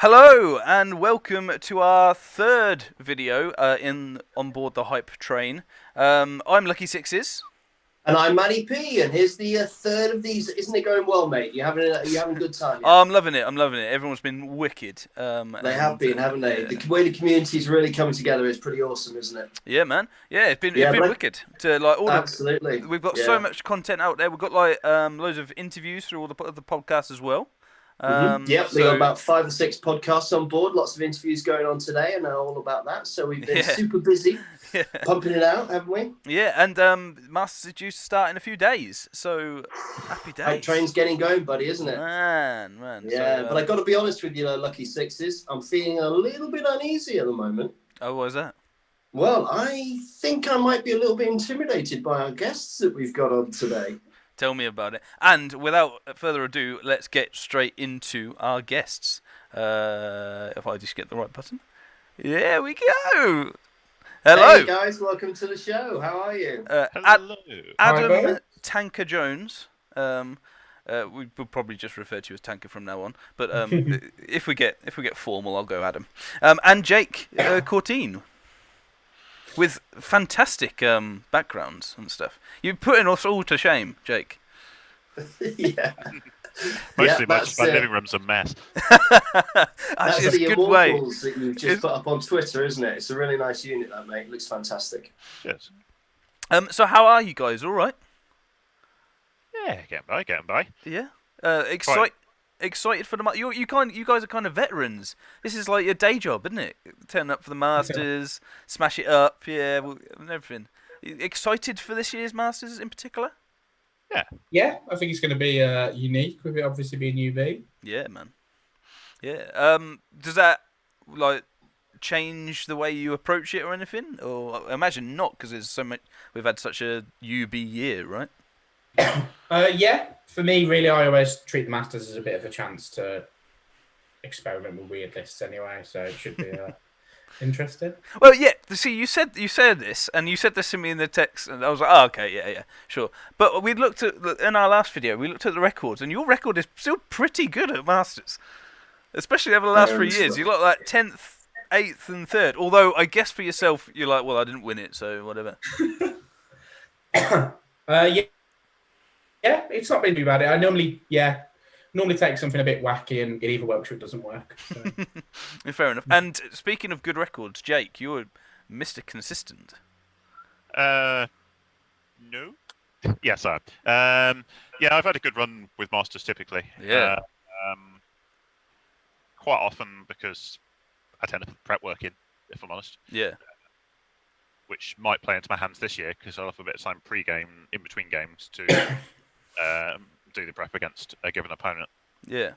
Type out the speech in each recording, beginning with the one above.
Hello and welcome to our third video on board the hype train. I'm Lucky Sixes. And I'm Manny P, and here's the third of these. Isn't it going well, mate? You having a good time? Yeah, Oh, I'm loving it. I'm loving it. Everyone's been wicked. they have been, haven't they? Yeah, The way the community's really coming together is pretty awesome, isn't it? yeah, man. Yeah, it's been Yeah, but wicked. To like all the absolutely, we've got so yeah. much content out there. We've got like loads of interviews through all the podcasts as well. Yep, we got So about 5 or 6 podcasts on board. Lots of interviews going on today, and all about that. So we've been yeah, super busy yeah, pumping it out, haven't we? yeah, and Masters is due to start in a few days. So happy Hype days, train's getting going, buddy, isn't it? man. Yeah, So but I got to be honest with you, Lucky Sixes. I'm feeling a little bit uneasy at the moment. oh, what was that? Well, I think I might be a little bit intimidated by our guests that we've got on today. Tell me about it. And without further ado, let's get straight into our guests. If I just get the right button. There we go. Hello. Hey guys, welcome to the show. How are you? Hello. Adam Tanka Jones. We will probably just refer to you as Tanka from now on. But if we get formal, I'll go Adam. And Jake Courtine. With fantastic backgrounds and stuff. You're putting us all to shame, Jake. Yeah. Mostly Yeah, my living room's a mess. Actually, That's it's the a good way. immortals that you've just put up on Twitter, isn't it? It's a really nice unit, that mate. It looks fantastic. Yes. So how are you guys? All right? Yeah, getting by. Yeah. Quite. Excited for the you guys are kind of veterans. This is like your day job, isn't it? Turn up for the Masters, smash it up, yeah, and everything. Excited for this year's Masters in particular? Yeah. Yeah, I think it's going to be unique with it obviously being UV. Yeah, man. Yeah. Does that like change the way you approach it or anything? Or I imagine not, because there's so much. We've had such a UB year, right? Yeah, for me, really, I always treat the Masters as a bit of a chance to experiment with weird lists anyway, so it should be interesting. Well, yeah. See, you said this, and you said this to me in the text, and I was like, oh, okay, yeah, sure. But we looked at in our last video, we looked at the records, and your record is still pretty good at Masters, especially over the last 3 years. You got like 10th, 8th, and 3rd. Although I guess for yourself, you're like, well, I didn't win it, so whatever. Yeah, yeah, it's not been too bad. I normally take something a bit wacky, and it either works or it doesn't work. So. Fair enough. And speaking of good records, Jake, you're Mr. Consistent. No. Yes, I am. Yeah, I've had a good run with Masters typically. Yeah. Quite often because I tend to put prep work in, if I'm honest. Yeah. Which might play into my hands this year because I'll have a bit of time pre-game, in between games, to do the prep against a given opponent. Yeah.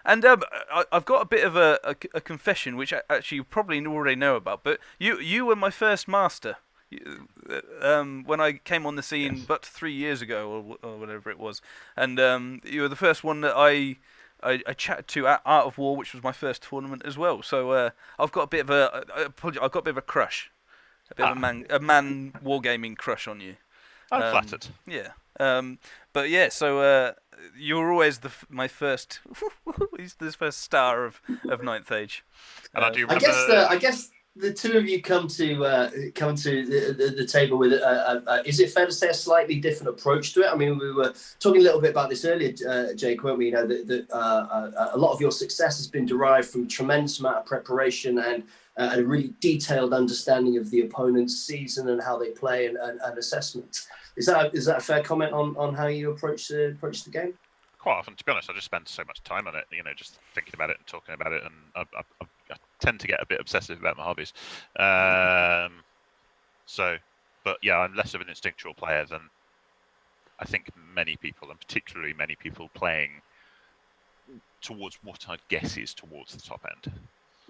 And I've got a bit of a confession, which actually you probably already know about. But you were my first master when I came on the scene, Yes. but 3 years ago or whatever it was. And you were the first one that I chatted to at Art of War, which was my first tournament as well. So I've got a bit of a crush, a bit of a man wargaming crush on you. I'm flattered. Yeah. But yeah, so you were always my first. He's the first star of Ninth Age. And I do I remember. guess the two of you come to the table with is it fair to say a slightly different approach to it? I mean, we were talking a little bit about this earlier, Jake, weren't we? You know that a lot of your success has been derived from a tremendous amount of preparation and a really detailed understanding of the opponent's season and how they play and assessment. Is that a fair comment on how you approach the game? Quite often, to be honest, I just spend so much time on it, just thinking about it and talking about it, and I tend to get a bit obsessive about my hobbies. But yeah, I'm less of an instinctual player than I think many people, and particularly many people playing towards what I'd guess is towards the top end.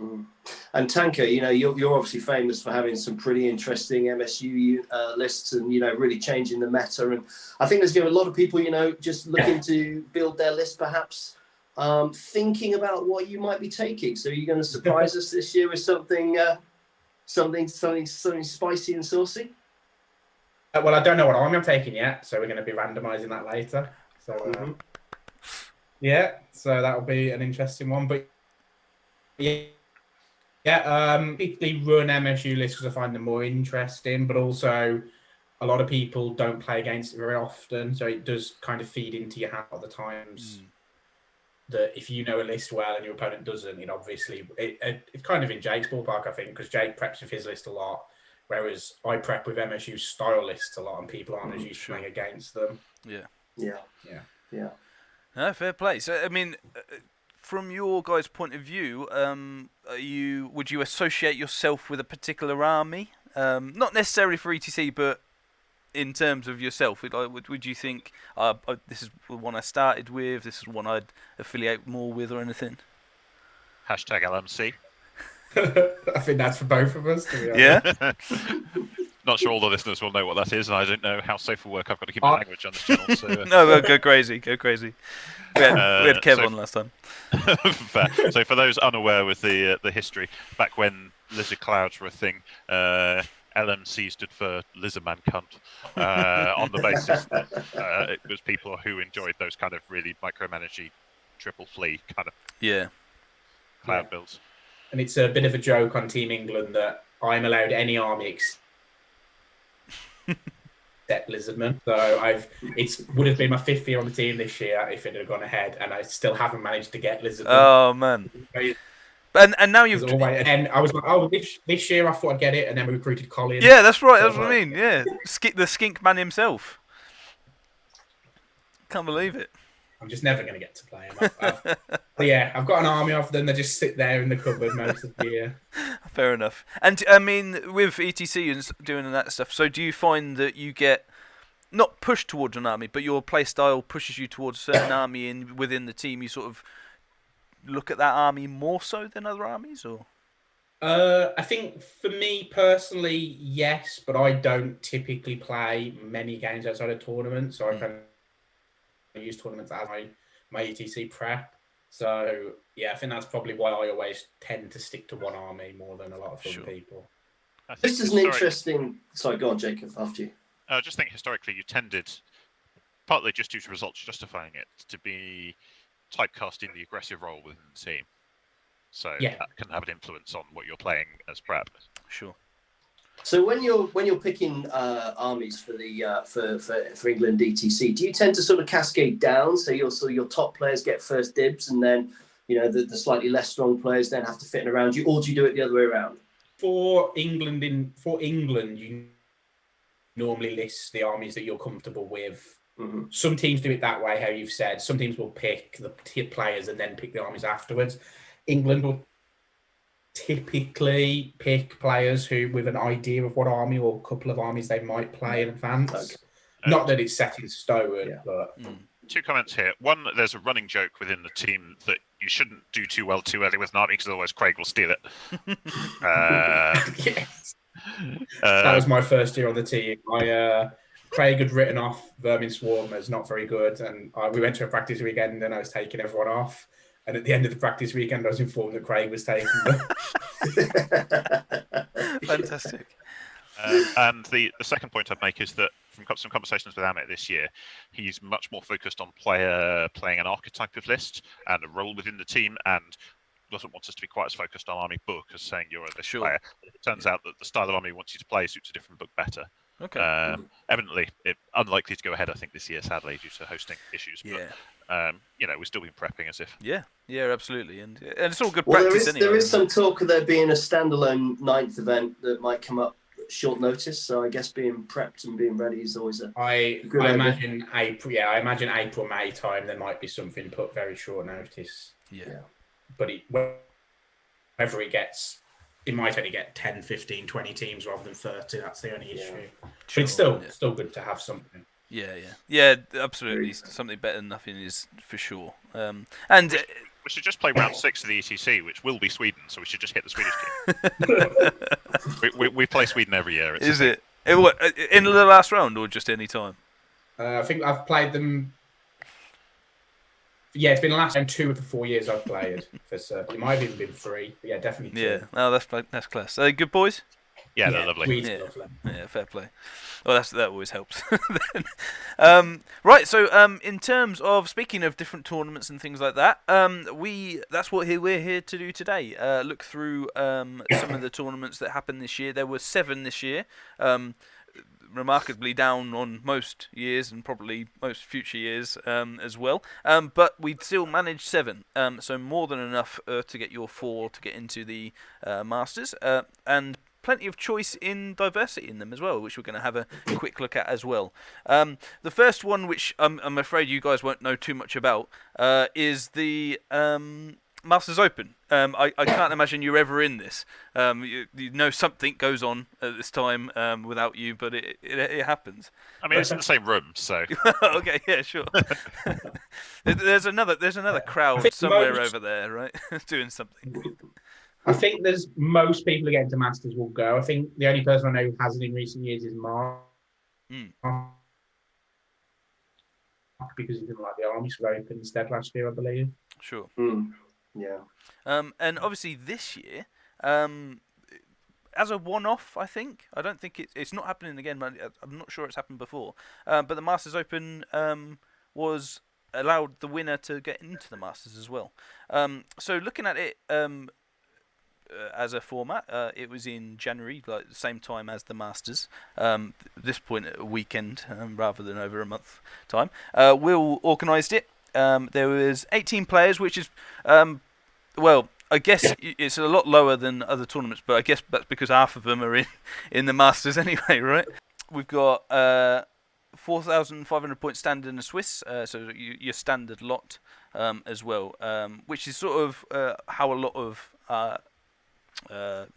Mm. And Tanka, you're obviously famous for having some pretty interesting MSU lists and, really changing the meta. And I think there's a lot of people, just looking to build their list, perhaps thinking about what you might be taking. So you're going to surprise us this year with something spicy and saucy? Well, I don't know what army I'm taking yet, so we're going to be randomising that later. So, yeah, so that'll be an interesting one. But Yeah. Yeah, particularly run MSU lists because I find them more interesting, but also a lot of people don't play against it very often, so it does kind of feed into your hand at the times that if you know a list well and your opponent doesn't, it obviously it's kind of in Jake's ballpark, I think, because Jake preps with his list a lot, whereas I prep with MSU style lists a lot, and people aren't as used to playing against them. Yeah. No, fair play. So, I mean, from your guys' point of view, would you associate yourself with a particular army? Not necessarily for ETC, but in terms of yourself, would you think this is the one I started with, this is one I'd affiliate more with, or anything? Hashtag LMC. I think that's for both of us, to be honest. Yeah. Not sure all the listeners will know what that is, and I don't know how safe for work I've got to keep my language on this channel. So, No, go crazy. We had Kev on last time. So for those unaware with the history, back when lizard clouds were a thing, LMC stood for Lizardman Cunt, on the basis that it was people who enjoyed those kind of really micromanagey triple flea kind of cloud builds. And it's a bit of a joke on Team England that I'm allowed any army except Lizardman. So it would have been my 5th year on the team this year if it had gone ahead, and I still haven't managed to get Lizardman. Oh man! And now you've. And I was like, oh, this year I thought I'd get it, and then we recruited Colin. Yeah, that's right. That's what I mean. Yeah, the skink man himself. Can't believe it. I'm just never going to get to play him. I've got an army of them. They just sit there in the cupboard most of the year. Fair enough. And I mean, with ETC and doing that stuff, so do you find that you get not pushed towards an army, but your play style pushes you towards a certain army, and within the team, you sort of look at that army more so than other armies, or? I think for me personally, yes, but I don't typically play many games outside of tournaments, so I kind of use tournaments as my ETC prep. So yeah, I think that's probably why I always tend to stick to one army more than a lot of other people. This is an interesting. Sorry, go on, Jacob. After you. I just think historically you tended, partly just due to results justifying it, to be typecast in the aggressive role within the team. So that can have an influence on what you're playing as prep. Sure. So when you're picking armies for the for England DTC, do you tend to sort of cascade down? So your top players get first dibs, and then the slightly less strong players then have to fit in around you, or do you do it the other way around? For England, you normally list the armies that you're comfortable with. Mm-hmm. Some teams do it that way, how you've said. Some teams will pick the players and then pick the armies afterwards. England will typically pick players who with an idea of what army or a couple of armies they might play in advance. Okay. Not that it's set in stone, but... Two comments here. One, there's a running joke within the team that you shouldn't do too well too early with an army because otherwise Craig will steal it. Yes. That was my first year on the team. Craig had written off Vermin Swarm as not very good, and we went to a practice weekend and I was taking everyone off. And at the end of the practice weekend, I was informed that Craig was taking them. Fantastic. And the second point I'd make is that from some conversations with Amit this year, he's much more focused on playing an archetype of list and a role within the team, and doesn't want us to be quite as focused on army book as saying you're a list player. It turns out that the style of army he wants you to play suits a different book better. Okay. Evidently, unlikely to go ahead, I think, this year, sadly, due to hosting issues. Yeah. But, we've still been prepping as if. Yeah, absolutely. And it's all good practice anyway. There is some talk of there being a standalone 9th event that might come up short notice. So I guess being prepped and being ready is always I imagine April. Yeah, I imagine April, May time there might be something put very short notice. Yeah. But whether it might only get 10, 15, 20 teams rather than 30. That's the only issue. Sure. But it's still good to have something. Yeah, absolutely. Something better than nothing is for sure. And we should just play round 6 of the ETC, which will be Sweden. So we should just hit the Swedish team. we play Sweden every year. Is it? In the last round or just any time? I think I've played them. Yeah, it's been the last 2 of the 4 years I've played. It might have even been 3. But yeah, definitely 2. Yeah, that's class. Are they good boys? Yeah, they're lovely. Really Yeah. lovely. Yeah, fair play. Well, that always helps. Right, so in terms of speaking of different tournaments and things like that, that's what we're here to do today. Look through some of the tournaments that happened this year. There were 7 this year. Remarkably down on most years and probably most future years as well. But we still managed 7, so more than enough to get your 4 to get into the Masters, and plenty of choice in diversity in them as well, which we're going to have a quick look at as well. The first one, which I'm afraid you guys won't know too much about, is the Masters Open. I can't imagine you're ever in this. You know something goes on at this time without you, but it happens. I mean, it's in the same room, so. Okay, yeah, sure. there's another crowd somewhere over there, right, doing something. I think there's most people who get into Masters will go. I think the only person I know who hasn't in recent years is Mark. Because he didn't like the Army, so open instead last year, I believe. Sure. Yeah. And obviously this year, as a one-off, I don't think it's not happening again. I'm not sure it's happened before. But the Masters Open was allowed the winner to get into the Masters as well. So looking at it as a format, it was in January, like the same time as the Masters. This point, a weekend rather than over a month time. Will organised it. There was 18 players, which is, well, I guess it's a lot lower than other tournaments, but I guess that's because half of them are in the Masters anyway, right? We've got 4,500 point standard in the Swiss, so your standard lot as well, which is sort of how a lot of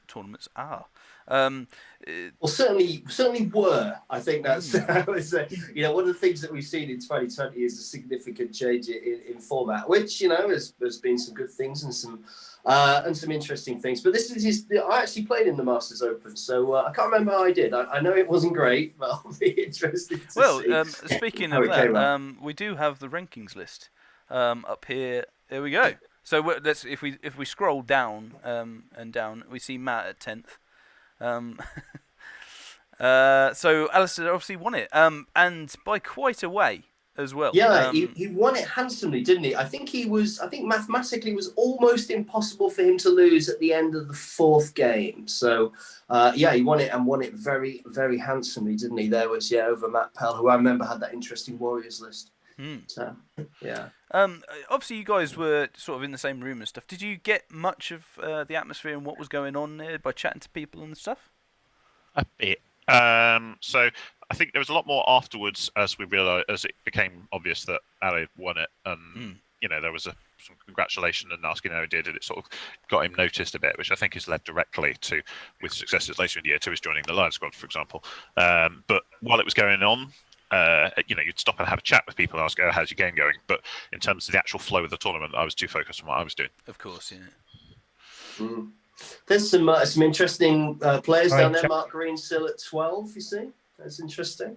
tournaments are. Well, certainly were. I think that's one of the things that we've seen in 2020 is a significant change in format, which has been some good things and some interesting things. But I actually played in the Masters Open, so I can't remember how I did. I know it wasn't great, but I'll be interested to see. Speaking of that, we do have the rankings list up here. There we go. So if we scroll down and down, we see Matt at 10th. So Alistair obviously won it, and by quite a way as well. Yeah, he won it handsomely, didn't he? I think mathematically it was almost impossible for him to lose at the end of the 4th game. So he won it very, very handsomely, didn't he? There was over Matt Pell, who I remember had that interesting Warriors list. So yeah. Obviously, you guys were sort of in the same room and stuff. Did you get much of the atmosphere and what was going on there by chatting to people and stuff? A bit. So I think there was a lot more afterwards as we realised, as it became obvious that Ali won it, and there was some congratulation and asking how he did, and it sort of got him noticed a bit, which I think has led directly to, with successes later in the year, to his joining the Lions squad, for example. But while it was going on, you'd stop and have a chat with people and ask, how's your game going? But in terms of the actual flow of the tournament, I was too focused on what I was doing. Of course, yeah. There's some interesting players down there. Mark Green still at 12, you see? That's interesting.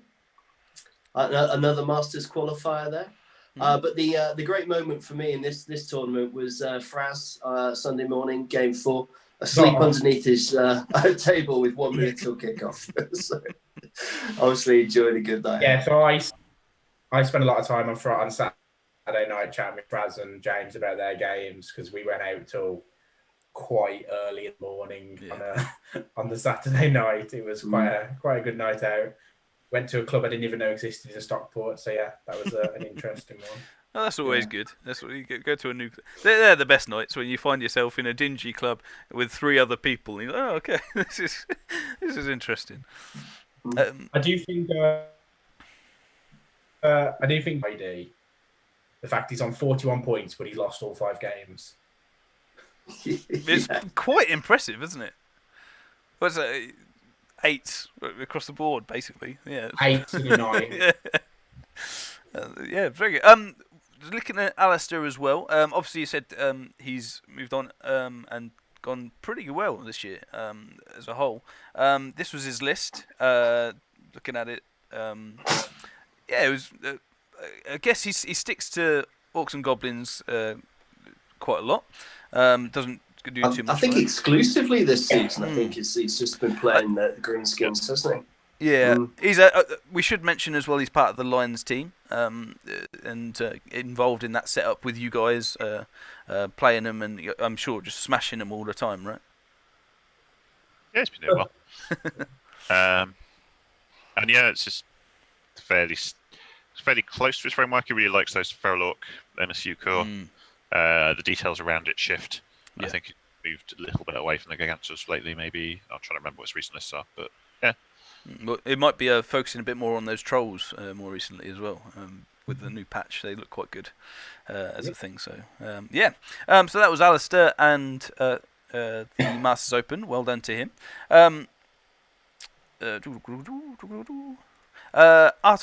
Another Masters qualifier there. But the great moment for me in this tournament was Fraz Sunday morning, game 4, asleep underneath his table with 1 minute till kickoff. So, obviously enjoyed a good night. Yeah, so I spent a lot of time on Saturday night chatting with Fraz and James about their games, because we went out till quite early in the morning on the Saturday night. It was quite a good night out. Went to a club I didn't even know existed in Stockport. So yeah, that was an interesting one. Oh, that's always good. That's what you go to a new. They're the best nights when you find yourself in a dingy club with 3 other people. And you're like, oh, okay, this is interesting. I do think ID, the fact he's on 41 points, but he's lost all 5 games. It's quite impressive, isn't it? What's that? 8 across the board, basically. Yeah. 8 and a 9. Yeah, very good. Looking at Alistair as well. Obviously, you said he's moved on and gone pretty well this year as a whole. This was his list. Looking at it, it was. I guess he sticks to Orcs and Goblins quite a lot. Doesn't do too much. I think for it. exclusively this season. I think it's just been playing the greenskins, hasn't he? Yeah, he's we should mention as well. He's part of the Lions team, and involved in that setup with you guys, playing them, and I'm sure just smashing them all the time, right? Yeah, it's been doing well. And yeah, it's just fairly close to his framework. He really likes those Feralorc MSU core. The details around it shift. Yeah. I think it moved a little bit away from the Gigantos lately. Maybe I'm trying to remember what his recent lists are, but yeah. Well, it might be focusing a bit more on those trolls more recently as well. With the new patch, they look quite good as a thing. So yeah. So that was Alistair and the Masters Open. Well done to him. Art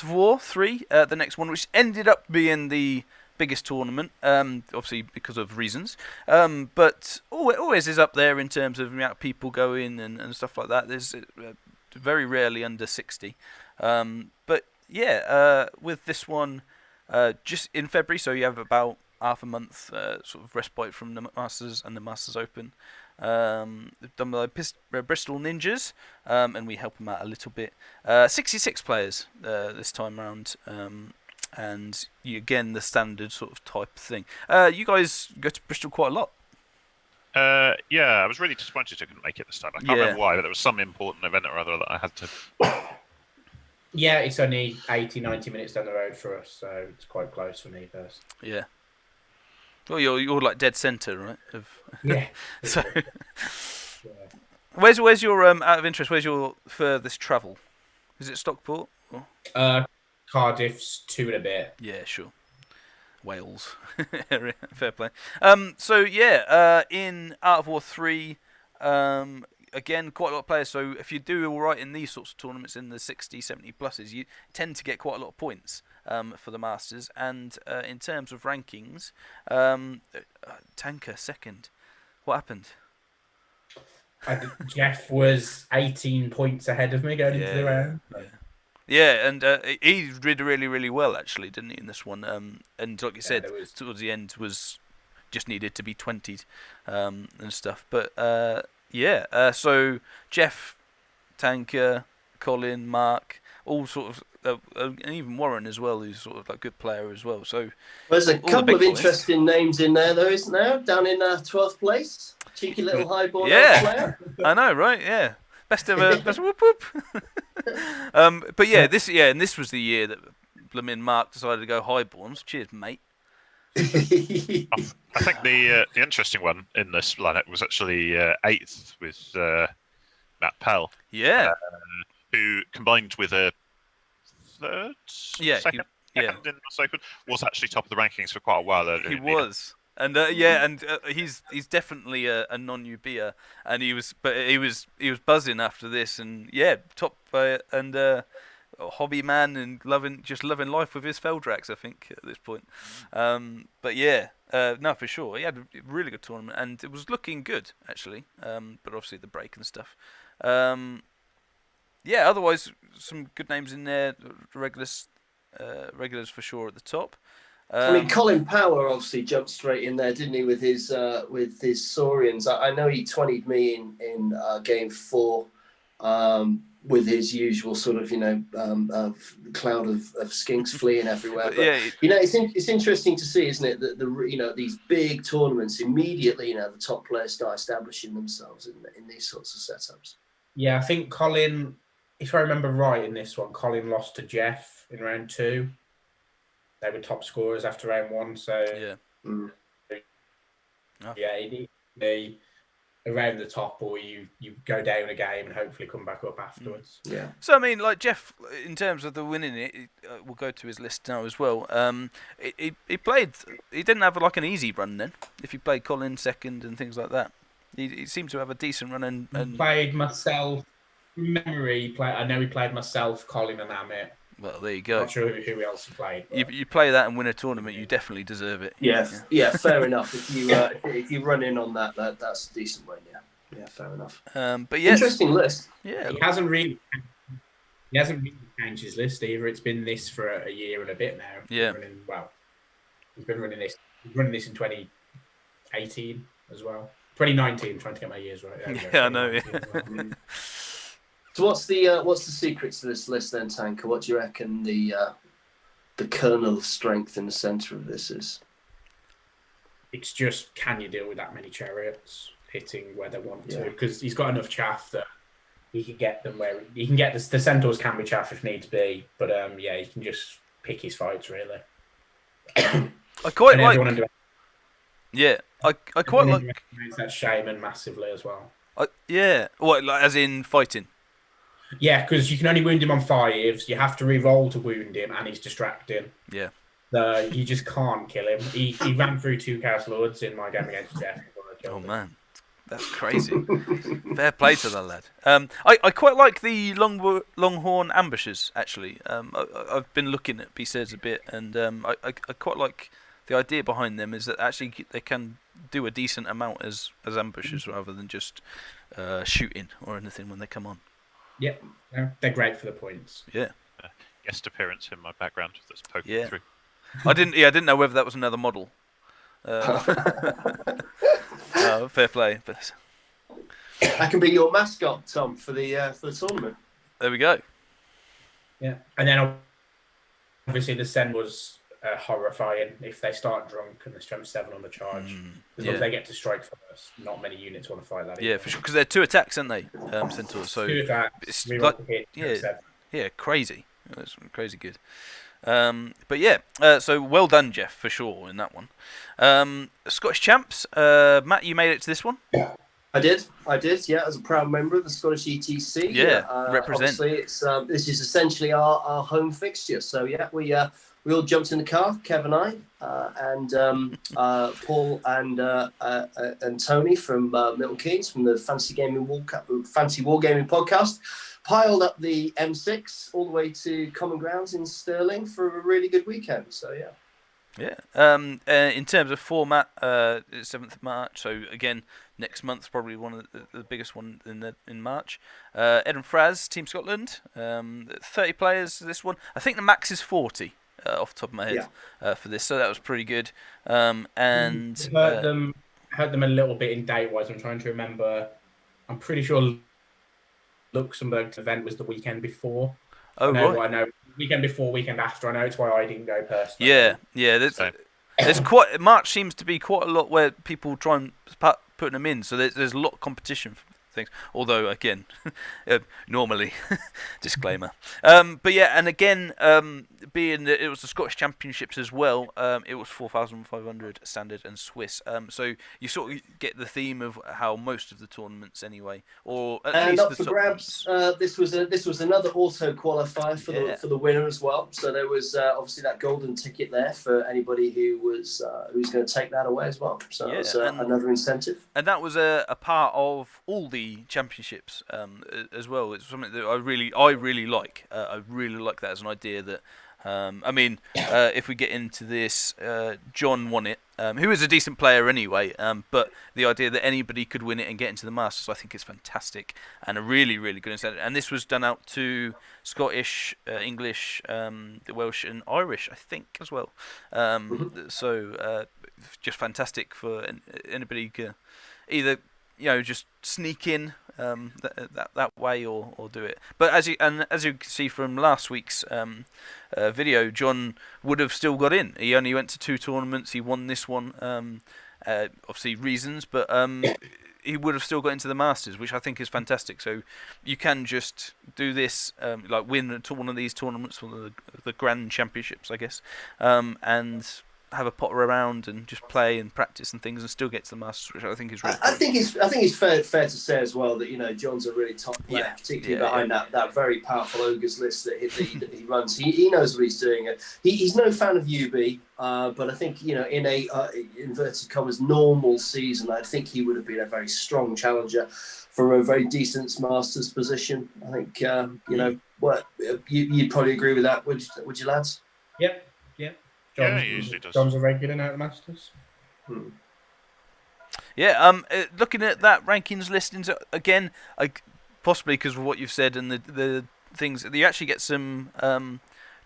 of War 3, the next one, which ended up being the biggest tournament, obviously because of reasons, but always is up there in terms of the amount of people going and stuff like that. There's very rarely under 60, but yeah, with this one just in February, so you have about half a month sort of respite from the Masters and the Masters Open. Done by Bristol Ninjas, and we help them out a little bit. 66 players this time round, and again the standard sort of type thing. You guys go to Bristol quite a lot. Yeah, I was really disappointed I couldn't make it this time. I can't remember why, but there was some important event or other that I had to. Yeah, it's only 80, 90 minutes down the road for us, so it's quite close for me first. Yeah. Well, you're like dead centre, right? Yeah. So, Yeah. where's your out of interest? Where's your furthest travel? Is it Stockport? Or? Cardiff's 2 and a bit. Yeah, sure. Wales, fair play. So yeah, in Art of War 3, again, quite a lot of players. So if you do all right in these sorts of tournaments in the 60, 70 pluses, you tend to get quite a lot of points for the Masters. And in terms of rankings, Tanka second. What happened? Jeff was 18 points ahead of me going into the round. Yeah, and he did really, really well actually, didn't he, in this one? And like you said, towards the end was just needed to be 20'd and stuff. But so Jeff, Tanka, Colin, Mark, all sort of, and even Warren as well, who's sort of like a good player as well. So there's a couple of interesting names in there, though, isn't there? Down in 12th place, cheeky little highball player. I know, right? Yeah. Best of whoop whoop. But yeah, this was the year that Bloomin' Mark decided to go highborns. Cheers, mate. I think the interesting one in this lineup was actually 8th with Matt Pell. Yeah. Who combined with a second in the Open, was actually top of the rankings for quite a while earlier. He was. And he's definitely a non-newbie, and he was buzzing after this, and top and hobby man and loving life with his Feldrax, I think at this point. But no, for sure, he had a really good tournament, and it was looking good actually. But obviously the break and stuff. Otherwise some good names in there. Regulars for sure at the top. I mean, Colin Power obviously jumped straight in there, didn't he, with his Saurians? I know he 20'd me in game 4 with his usual sort of cloud of skinks fleeing everywhere. But it's interesting to see, isn't it, that these big tournaments immediately the top players start establishing themselves in these sorts of setups. Yeah, I think Colin, if I remember right in this one, Colin lost to Jeff in round 2. They were top scorers after round 1, so they around the top, or you go down a game and hopefully come back up afterwards. Yeah. So I mean, like Jeff, in terms of the winning it, we'll go to his list now as well. He played. He didn't have like an easy run then. If he played Colin second and things like that, he seemed to have a decent run and played myself. Memory. I know he played myself, Colin, and Amit. Well, there you go. Not sure who else he played. You play that and win a tournament, you definitely deserve it. Yeah, fair enough. If you run in on that's a decent win. Yeah, fair enough. But yes, interesting list. Yeah, he hasn't really changed his list either. It's been this for a year and a bit now. Yeah. He's been running this. He's running this in 2018 as well. 2019, trying to get my years right. There we go, Yeah, I know. 2019 as well. So what's the secret to this list then, Tanker? What do you reckon the kernel of strength in the centre of this is? It's just, can you deal with that many chariots hitting where they want to? Yeah. Because he's got enough chaff that he can get them where he can get the centaurs can be chaff if needs be, but yeah, he can just pick his fights really. I quite like. Yeah, I quite like. That shaman massively as well. Yeah, what, like, as in fighting? Yeah, because you can only wound him on 5s. You have to re-roll to wound him, and he's distracting. Yeah. You just can't kill him. He ran through 2 Chaos Lords in my game against Jeff. Oh man, that's crazy. Fair play to the lad. I quite like the Longhorn ambushes actually. I've been looking at PCs a bit, and I quite like the idea behind them is that actually they can do a decent amount as ambushes rather than just shooting or anything when they come on. Yeah, they're great for the points. Yeah. Guest appearance in my background that's poking through. I didn't know whether that was another model. Fair play. But That can be your mascot, Tom, for the tournament. there we go. Yeah, and then obviously the Sen was horrifying if they start drunk and they strength 7 on the charge. Because they get to strike first, not many units want to fight that. Yeah, for sure. Because they're 2 attacks, aren't they, Centaurs? So 2 attacks. it's We like, hit, yeah, crazy. That's crazy good. But yeah, so well done, Jeff, for sure in that one. Scottish champs, Matt, you made it to this one. I did. Yeah, as a proud member of the Scottish ETC. Yeah, represent. Obviously, it's this is essentially our home fixture. So yeah, we all jumped in the car, Kev and I, and Paul and Tony from Milton Keynes from the Fancy Wargaming podcast. Piled up the M6 all the way to Common Grounds in Stirling for a really good weekend. So yeah. Yeah. In terms of format, 7th of March. So again, next month's probably one of the biggest one in March. Ed and Fraz, Team Scotland. 30 players. This one, I think the max is 40 off the top of my head for this. So that was pretty good. And heard them a little bit in date wise. I'm trying to remember. I'm pretty sure Luxembourg's event was the weekend before. Oh, right. I know. Weekend before, weekend after. I know it's why I didn't go personally. Yeah. There's quite March seems to be quite a lot where people try and putting them in. So there's a lot of competition for things. Although again, normally, disclaimer. But yeah, and again, being that it was the Scottish Championships as well, it was 4,500 standard and Swiss. So you sort of get the theme of how most of the tournaments anyway, or at least up the for top grabs. ones. This was another auto qualifier for the winner as well. So there was obviously that golden ticket there for anybody who's going to take that away as well. So it's another incentive. And that was a part of all the championships as well. It's something that I really like. I really like that as an idea that. If we get into this, John won it, who is a decent player anyway, but the idea that anybody could win it and get into the Masters, I think is fantastic and a really, really good incentive. And this was done out to Scottish, English, the Welsh and Irish, I think, as well. So just fantastic for anybody to either just sneak in that way or do it. But as you can see from last week's video, John would have still got in. He only went to 2 tournaments. He won this one, obviously reasons, but he would have still got into the Masters, which I think is fantastic. So you can just do this, win one of these tournaments, one of the Grand Championships, I guess, and have a potter around and just play and practice and things and still get to the Masters, which I think is really I think it's fair to say as well that John's a really top player, particularly behind that very powerful Ogres list that he runs. He knows what he's doing. He's no fan of UB, but I think in a inverted commas normal season, I think he would have been a very strong challenger for a very decent Masters position. I think you'd probably agree with that, would you lads? Yep. He usually does. John's a regular now at the Masters. Yeah, looking at that rankings listings again, possibly because of what you've said and the things, you actually get some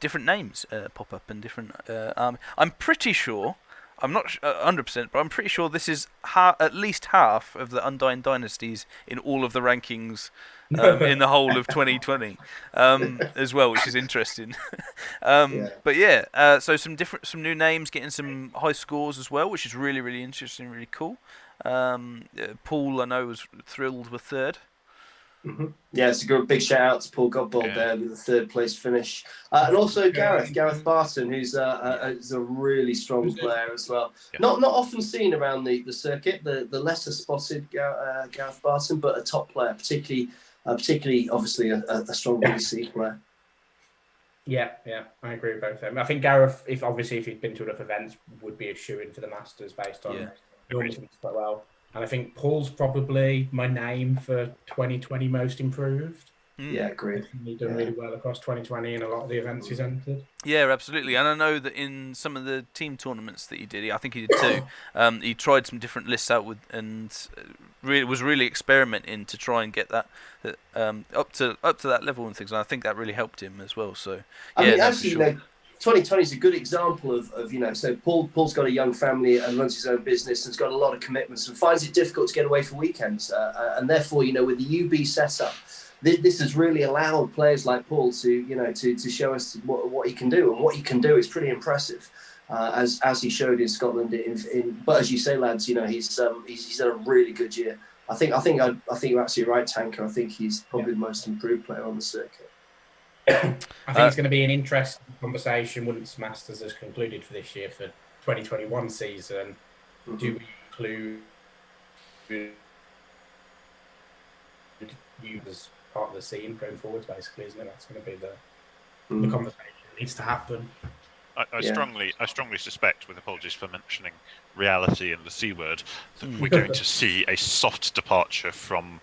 different names pop up and different. I'm pretty sure I'm not 100%, but I'm pretty sure this is at least half of the Undying Dynasties in all of the rankings in the whole of 2020 as well, which is interesting. But yeah, so some new names, getting some high scores as well, which is really, really interesting, really cool. Paul, I know, was thrilled with third. Mm-hmm. Yeah, it's a good big shout out to Paul Godbold there with the third place finish, and also Gareth Barton, who's is a really strong player as well. Yeah. Not often seen around the circuit, the lesser spotted Gareth Barton, but a top player, particularly obviously a strong VC player. Yeah, I agree with both of them. I think Gareth, if he'd been to enough events, would be a shoo-in for the Masters based on quite well. And I think Paul's probably my name for 2020 most improved. Yeah, agreed. He's done really well across 2020 in a lot of the events he's entered. Yeah, absolutely. And I know that in some of the team tournaments that he did, I think he did too, he tried some different lists out and was really experimenting to try and get that up to that level and things. And I think that really helped him as well. So I mean, actually, 2020 is a good example of so Paul's got a young family and runs his own business and has got a lot of commitments and finds it difficult to get away for weekends. And therefore, with the UB setup, this has really allowed players like Paul to show us what he can do. And what he can do is pretty impressive, as he showed in Scotland. But as you say, lads, he's had a really good year. I think you're absolutely right, Tanka. I think he's probably the most improved player on the circuit. I think it's going to be an interesting conversation once Masters has concluded for this year for 2021 season. Mm-hmm. Do we include you as part of the scene going forward, basically, isn't it? That's going to be the conversation that needs to happen. I strongly suspect, with apologies for mentioning reality and the C word, that we're going to see a soft departure from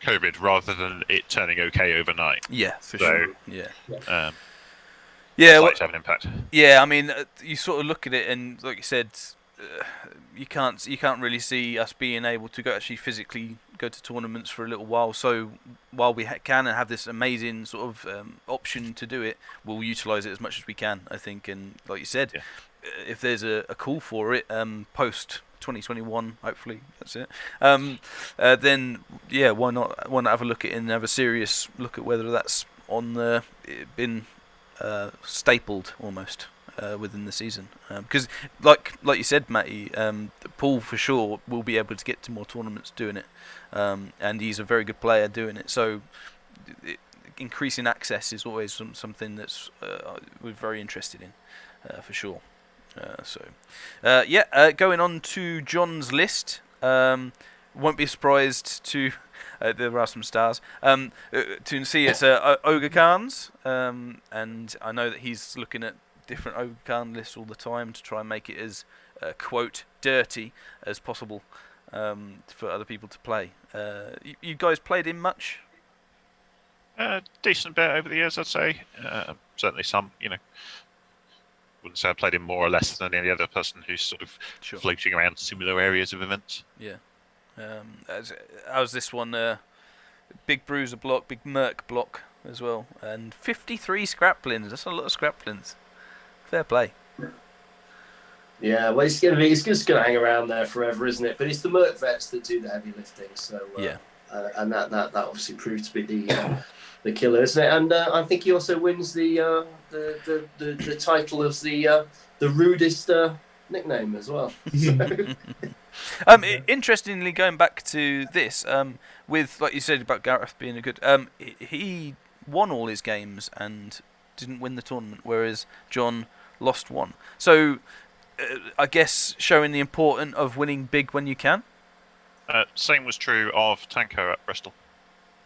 COVID rather than it turning okay overnight. Yeah, for sure. Yeah. To have an impact. Yeah, I mean, you sort of look at it, and like you said, you can't really see us being able to actually physically go to tournaments for a little while. So while we can and have this amazing sort of option to do it, we'll utilise it as much as we can, I think. And like you said, if there's a call for it post 2021, hopefully that's it. Then why not have a look at it and have a serious look at whether that's been stapled almost within the season, because like you said, Matty, Paul for sure will be able to get to more tournaments doing it, and he's a very good player doing it. So increasing access is always something that's we're very interested in, for sure. Going on to John's list. Won't be surprised to there are some stars to see it's Ogre Khans, and I know that he's looking at different Ogre Khan lists all the time to try and make it as quote dirty as possible for other people to play. You guys played him much? Decent bit over the years, I'd say. Certainly some, wouldn't say I played him more or less than any other person who's sort of floating around similar areas of events. Yeah. How's this one? Big bruiser block, big merc block as well, and 53 scraplings. That's a lot of scraplings. Fair play. Yeah, well, it's just gonna hang around there forever, isn't it? But it's the merc vets that do the heavy lifting. So and that obviously proved to be the killer, isn't it? And I think he also wins the title of the rudest nickname as well. Interestingly, going back to this, with like you said about Gareth being a good, he won all his games and didn't win the tournament, whereas John lost one. So I guess showing the importance of winning big when you can. Same was true of Tanka at Bristol.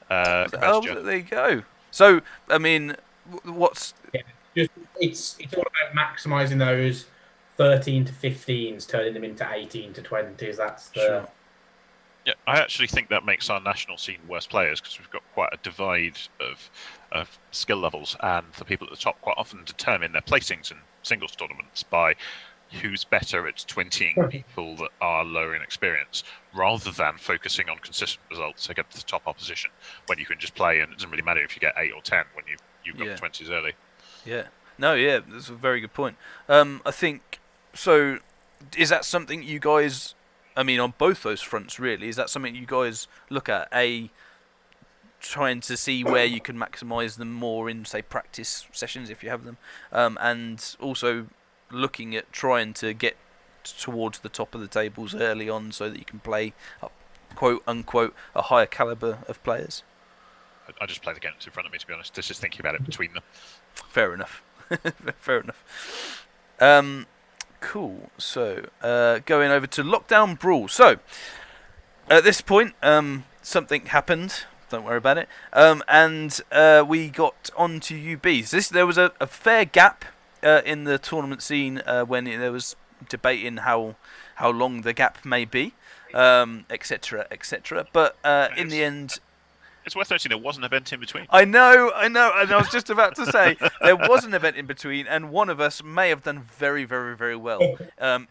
There you go. So I mean, it's all about maximising those 13 to 15s, turning them into 18 to 20s. That's the. Sure. Yeah, I actually think that makes our national scene worse players because we've got quite a divide of skill levels, and the people at the top quite often determine their placings in singles tournaments by who's better at 20ing people that are lower in experience, rather than focusing on consistent results against the top opposition, when you can just play and it doesn't really matter if you get 8 or 10 when you've got the 20s early. Yeah. No, yeah, that's a very good point. I think so. is that something you guys? I mean, on both those fronts, really, is that something you guys look at? Trying to see where you can maximise them more in, say, practice sessions if you have them, and also looking at trying to get towards the top of the tables early on so that you can play up, quote unquote, a higher caliber of players. I just play the games in front of me, to be honest. Just thinking about it between them. Fair enough. Fair enough. Cool. So going over to Lockdown Brawl. So at this point, something happened. Don't worry about it. And we got onto UBs. There was a fair gap in the tournament scene when there was debating how long the gap may be, etc., etc. But in the end, it's worth noting there was an event in between. I know, and I was just about to say there was an event in between, and one of us may have done very, very, very well.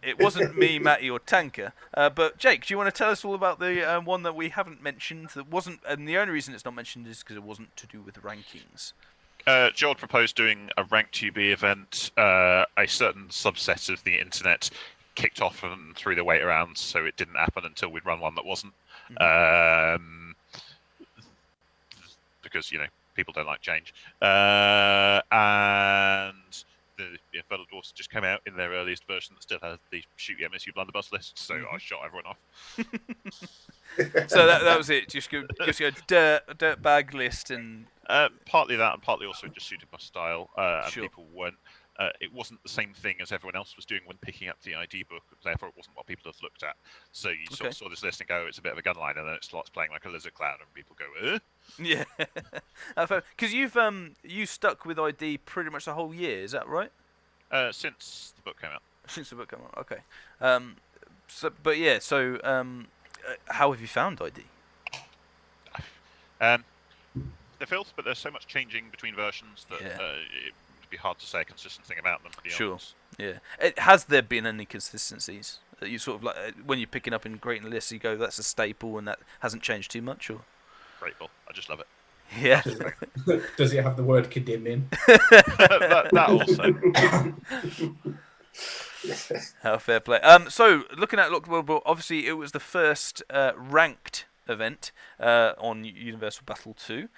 It wasn't me, Matty, or Tanka, but Jake, do you want to tell us all about the one that we haven't mentioned? That wasn't, and the only reason it's not mentioned is because it wasn't to do with rankings. Joel proposed doing a ranked UB event. A certain subset of the internet kicked off and threw their weight around, so it didn't happen until we'd run one that wasn't. Mm-hmm. Because, people don't like change. And the Fellow Dwarfs just came out in their earliest version that still has the shoot your MSU blunderbuss list, so I shot everyone off. So that was it. Just go dirt bag list and. Partly that, and partly also it just suited my style, and Sure. people weren't. It wasn't the same thing as everyone else was doing when picking up the ID book, therefore it wasn't what people had looked at. So you sort of saw this list and go, it's a bit of a gun line, and then it starts playing like a lizard clown, and people go, Yeah, because you stuck with ID pretty much the whole year, is that right? Since the book came out. Since the book came out, okay. How have you found ID? They're filth, but there's so much changing between versions that it would be hard to say a consistent thing about them. To be honest. Yeah. Has there been any consistencies that you sort of like when you're picking up in Great lists, you go, that's a staple, and that hasn't changed too much, or? Grateful. I just love it. Yeah. Does it have the word Kadim in? that also. How fair play. So looking at Lockdown, obviously it was the first ranked event on Universal Battle 2.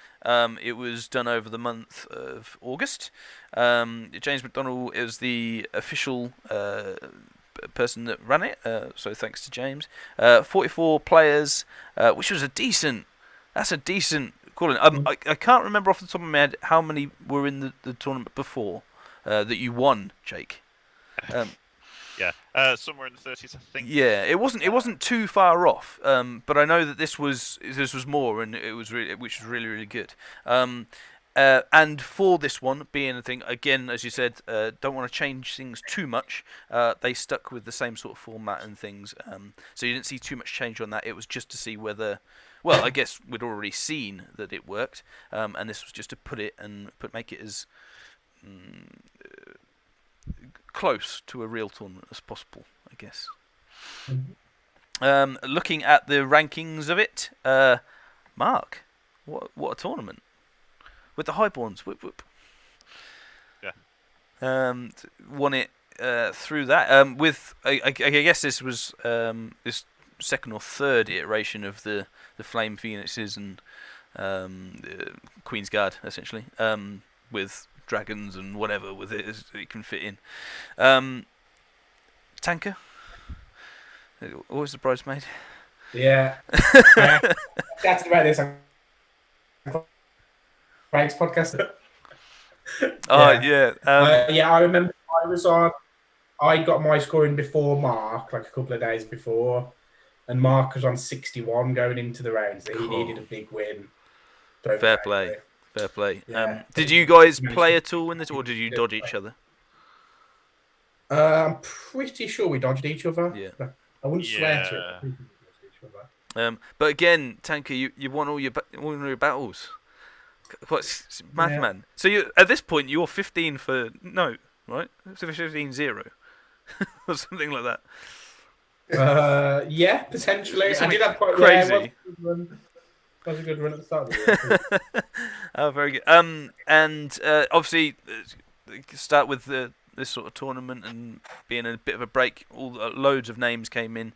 It was done over the month of August. James McDonnell is the official person that ran it, so thanks to James. 44 players, which was that's a decent calling. I can't remember off the top of my head how many were in the tournament before that you won, Jake. Yeah, somewhere in the 30s, I think. Yeah, it wasn't too far off. But I know that this was more, and which was really, really good. And for this one being a thing, again, as you said, don't want to change things too much. They stuck with the same sort of format and things. So you didn't see too much change on that. It was just to see whether, well, I guess we'd already seen that it worked, and this was just to make it as close to a real tournament as possible, I guess. Looking at the rankings of it, Mark, what a tournament with the Highborns. Whoop whoop. Yeah. Won it through that. With I guess this was this second or third iteration of the Flame Phoenixes and Queen's Guard, essentially, with dragons and whatever with it as it can fit in. Tanka, always the bridesmaid. Yeah. That's about this. Frank's podcast. Oh yeah. Yeah, I remember I got my scoring before Mark, like a couple of days before, and Mark was on 61 going into the round, so he needed a big win. Fair play. Yeah. Did you guys play at all in this, or did you dodge each other? I'm pretty sure we dodged each other. Yeah. I wouldn't swear to it. But again, Tanka, you won all your battles. What's math, man? So you at this point you're 15 for no, right? So 15-0 or something like that. Yeah, potentially. I did have quite crazy. That was a good run at the start of the year. Oh, very good. And obviously, start with the this sort of tournament and being a bit of a break. Loads of names came in.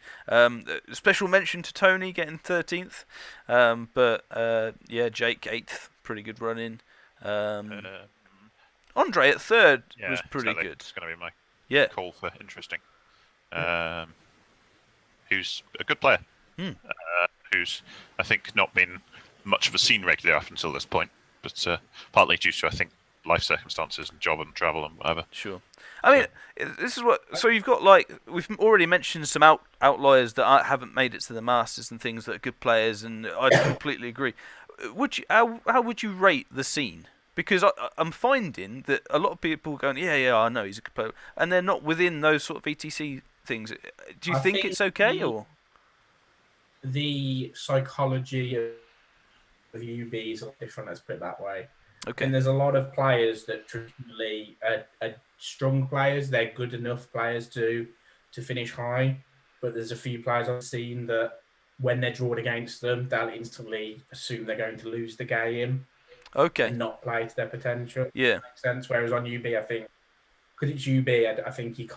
Special mention to Tony getting 13th, but Jake 8th, pretty good run in. Andre at 3rd was pretty good. It's going to be my call for interesting. Who's a good player, who's I think not been much of a scene regular up until this point, but partly due to I think life circumstances and job and travel and whatever. Sure. I mean, this is what. So you've got we've already mentioned some outliers that haven't made it to the Masters and things that are good players, and I completely agree. How would you rate the scene? Because I'm finding that a lot of people are going, yeah, I know he's a good player, and they're not within those sort of ETC things. Do you think it's okay, or the psychology of UB is a lot different? Let's put it that way. Okay. And there's a lot of players that traditionally are strong players. They're good enough players to finish high, but there's a few players I've seen that when they're drawn against them, they'll instantly assume they're going to lose the game. Okay. And not play to their potential. Yeah. Makes sense. Whereas on UB, I think, because it's UB, I think you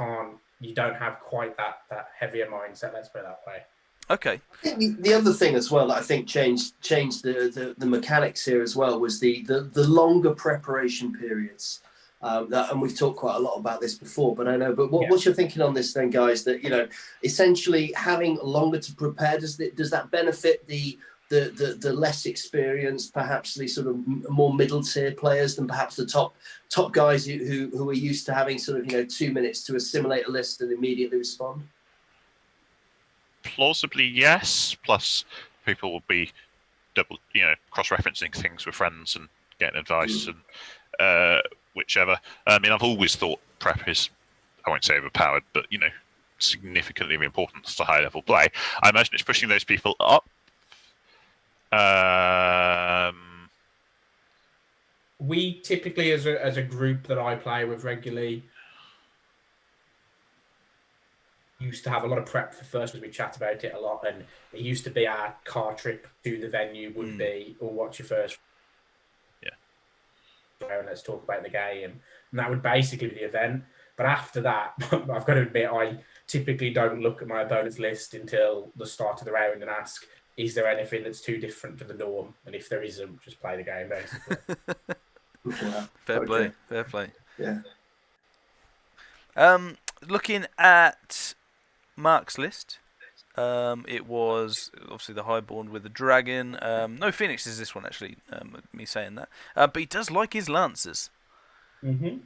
don't have quite that heavier mindset. Let's put it that way. Okay. I think the other thing as well that I think changed the mechanics here as well was the longer preparation periods. And we've talked quite a lot about this before, but I know. But what's your thinking on this then, guys? That essentially having longer to prepare, does that benefit the less experienced, perhaps the sort of more middle tier players than perhaps the top guys who are used to having sort of 2 minutes to assimilate a list and immediately respond? Plausibly, yes. Plus, people will be cross-referencing things with friends and getting advice and whichever. I mean, I've always thought prep is, I won't say overpowered, but significantly important to high-level play. I imagine it's pushing those people up. We typically, as a group that I play with regularly, used to have a lot of prep for first, because we chat about it a lot, and it used to be our car trip to the venue would be, or what's your first? And let's talk about the game, and that would basically be the event. But after that, I've got to admit, I typically don't look at my opponent's list until the start of the round and ask, is there anything that's too different to the norm? And if there isn't, just play the game, basically. Fair play. Yeah. Looking at Mark's list, it was obviously the Highborn with the dragon. No Phoenixes this one, actually, me saying that. But he does like his Lancers. Mm-hmm.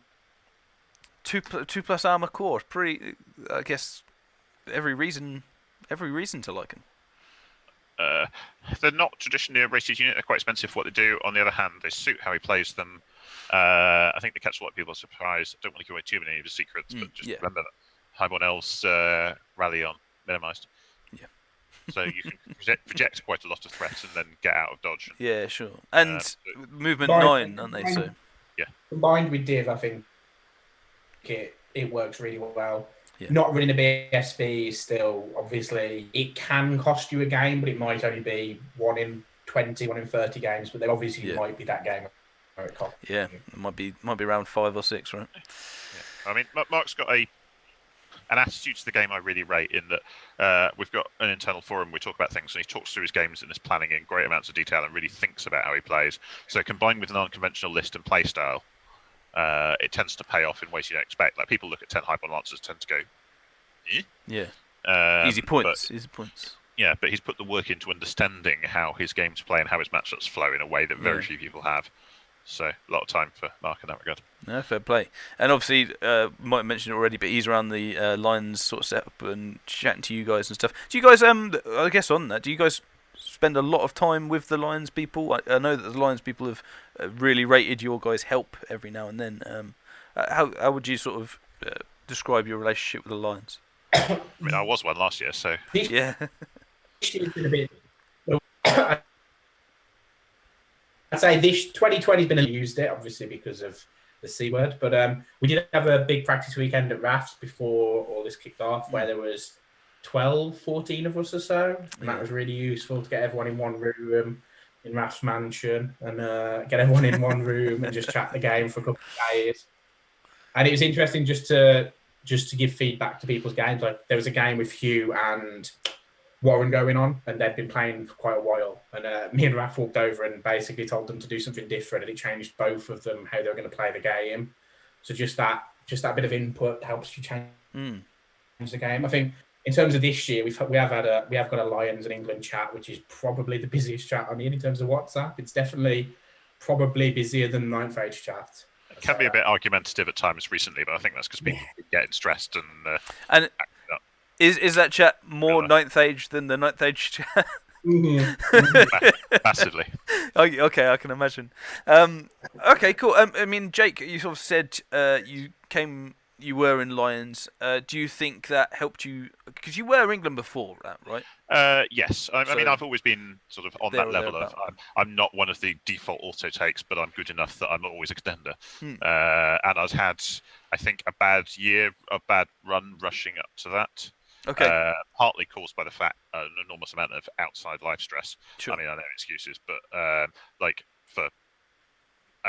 2+ armor core. Pretty, I guess, every reason to like him. They're not traditionally a rated unit. They're quite expensive for what they do. On the other hand, they suit how he plays them. I think they catch a lot of people surprised. I don't want to give away too many of his secrets, but just remember that Highborn Elves rally on minimized. Yeah. So you can project quite a lot of threats and then get out of dodge. Yeah, sure. And movement 9, aren't they? So yeah. Combined with Div, I think it works really well. Yeah. Not running a BSB is still, obviously, it can cost you a game, but it might only be 1 in 20, 1 in 30 games. But there obviously might be that game where it costs. Yeah, it might be around 5 or 6, right? Yeah. I mean, Mark's got an attitude to the game I really rate, in that we've got an internal forum, we talk about things, and he talks through his games and is planning in great amounts of detail and really thinks about how he plays. So combined with an unconventional list and play style, it tends to pay off in ways you don't expect. Like, people look at 10 Highborn Lancers tend to go, eh? Yeah. Easy points. Yeah, but he's put the work into understanding how his games play and how his matchups flow in a way that very few people have. So a lot of time for Mark in that regard. No, fair play. And obviously, might have mentioned it already, but he's around the Lions sort of setup and chatting to you guys and stuff. Do you guys, I guess on that, do you guys spend a lot of time with the Lions people? I know that the Lions people have really rated your guys' help every now and then. How would you sort of describe your relationship with the Lions? I mean, I was one last year, so... Yeah. I'd say this 2020's been used it, obviously, because of the C word. But we did have a big practice weekend at Rafts before all this kicked off, where there was 12, 14 of us or so. And that was really useful to get everyone in one room in Rafts Mansion and get everyone in one room and just chat the game for a couple of days. And it was interesting just to give feedback to people's games. Like there was a game with Hugh and Warren going on, and they'd been playing for quite a while. And me and Raf walked over and basically told them to do something different, and it changed both of them how they were going to play the game. So just that bit of input helps you change the game. I think in terms of this year, we have got a Lions and England chat, which is probably the busiest chat I'm in terms of WhatsApp. It's definitely probably busier than the 9th Age chat. It can be a bit argumentative at times recently, but I think that's because people are getting stressed and is that chat more 9th Age than the 9th Age chat? massively. Okay, I can imagine. Okay, cool. I mean, Jake, you sort of said you were in Lions. Do you think that helped you? Because you were England before that, right? Yes. I mean, I've always been sort of on that level of. I'm not one of the default auto takes, but I'm good enough that I'm always extender. And I've had, I think, a bad run rushing up to that. Okay. Partly caused by the fact an enormous amount of outside life stress. Sure. I mean, I know excuses, but like for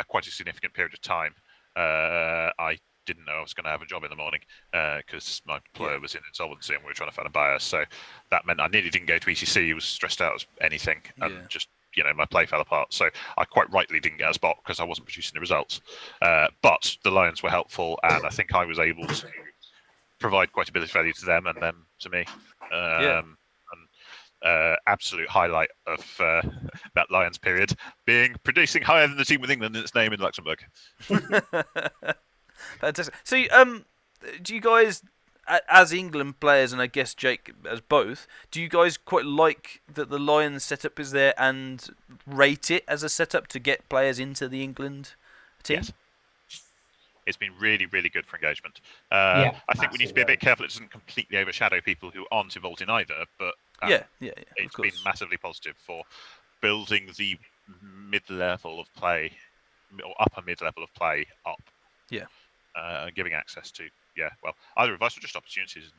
quite a significant period of time, I didn't know I was going to have a job in the morning because my employer was in insolvency and we were trying to find a buyer. So that meant I nearly didn't go to ECC. I was stressed out as anything, and just my play fell apart. So I quite rightly didn't get a spot because I wasn't producing the results. But the Lions were helpful, and I think I was able to provide quite a bit of value to them and them to me. Absolute highlight of that Lions period being producing higher than the team with England in its name in Luxembourg. Fantastic. So, do you guys, as England players, and I guess Jake as both, do you guys quite like that the Lions setup is there and rate it as a setup to get players into the England team? Yes. It's been really, really good for engagement. I think we need to be a bit careful it doesn't completely overshadow people who aren't involved in either, but it's been massively positive for building the mid-level of play, or upper mid-level of play up. Yeah. Giving access to, either of us or just opportunities.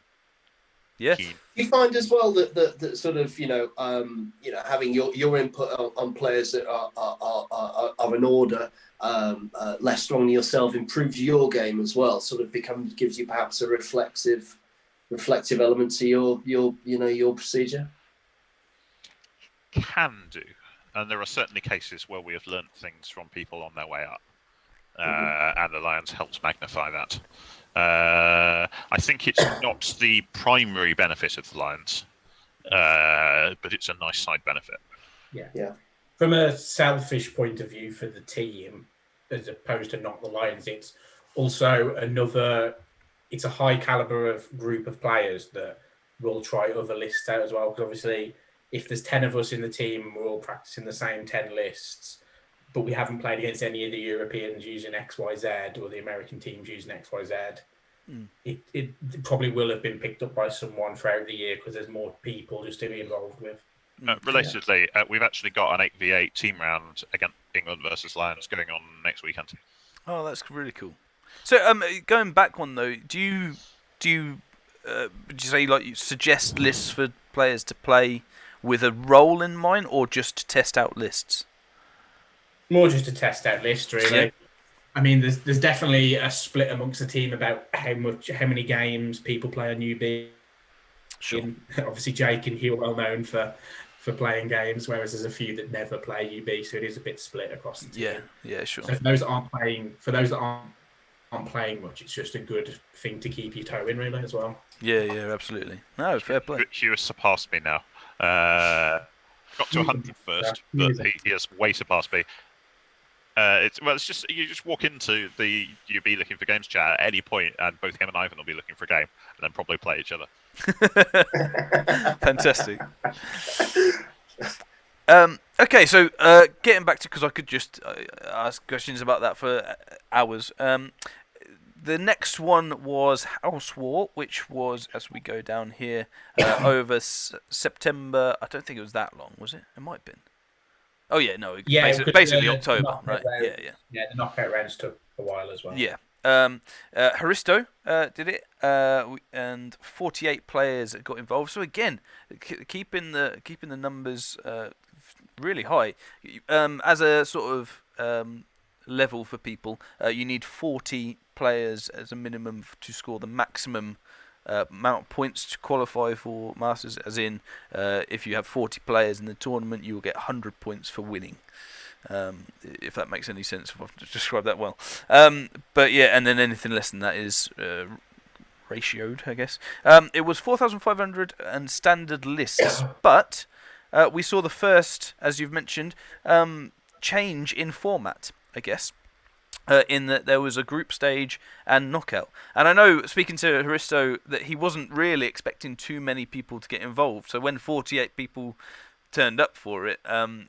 Yes. Do you find as well that sort of having your input on players that are an order less strong than yourself improves your game as well? Sort of gives you perhaps a reflective element to your procedure. Can do, and there are certainly cases where we have learnt things from people on their way up, and the Lions helps magnify that. I think it's not the primary benefit of the Lions, but it's a nice side benefit. Yeah. From a selfish point of view for the team, as opposed to not the Lions, it's also it's a high caliber of group of players that will try other lists out as well. Because obviously, if there's 10 of us in the team, we're all practicing the same 10 lists, but we haven't played against any of the Europeans using XYZ or the American teams using XYZ. It probably will have been picked up by someone throughout the year because there's more people just to be involved with. Relatedly, we've actually got an 8v8 team round against England versus Lions going on next weekend. Oh, that's really cool. So, going back one though, do you say you suggest lists for players to play with a role in mind, or just to test out lists? More just to test out lists, really. Yeah. I mean, there's definitely a split amongst the team about how many games people play on UB. Sure. Obviously, Jake and Hugh are well known for playing games, whereas there's a few that never play UB, so it is a bit split across the team. Yeah, sure. So for those that aren't playing much, it's just a good thing to keep your toe in, really, as well. Yeah, absolutely. No, fair play. Hugh has surpassed me now. Got to 100 first, but he has way surpassed me. It's just you just walk into the UB looking for games chat at any point, and both him and Ivan will be looking for a game, and then probably play each other. Fantastic. Okay, so getting back to, because I could just ask questions about that for hours. The next one was House War, which was, as we go down here, over September. I don't think it was that long, was it? It might have been. Oh yeah, no, basically October, right? Yeah. Yeah, the knockout rounds took a while as well. Yeah. Haristo did it, and 48 players got involved. So again, keeping the numbers really high. As a sort of level for people, you need 40 players as a minimum to score the maximum amount of points to qualify for Masters, as in if you have 40 players in the tournament, you will get 100 points for winning. If that makes any sense, if I've described that well. But yeah, and then anything less than that is ratioed, I guess. It was 4,500 and standard lists, but we saw the first, as you've mentioned, change in format, I guess. In that there was a group stage and knockout. And I know, speaking to Haristo, that he wasn't really expecting too many people to get involved. So when 48 people turned up for it,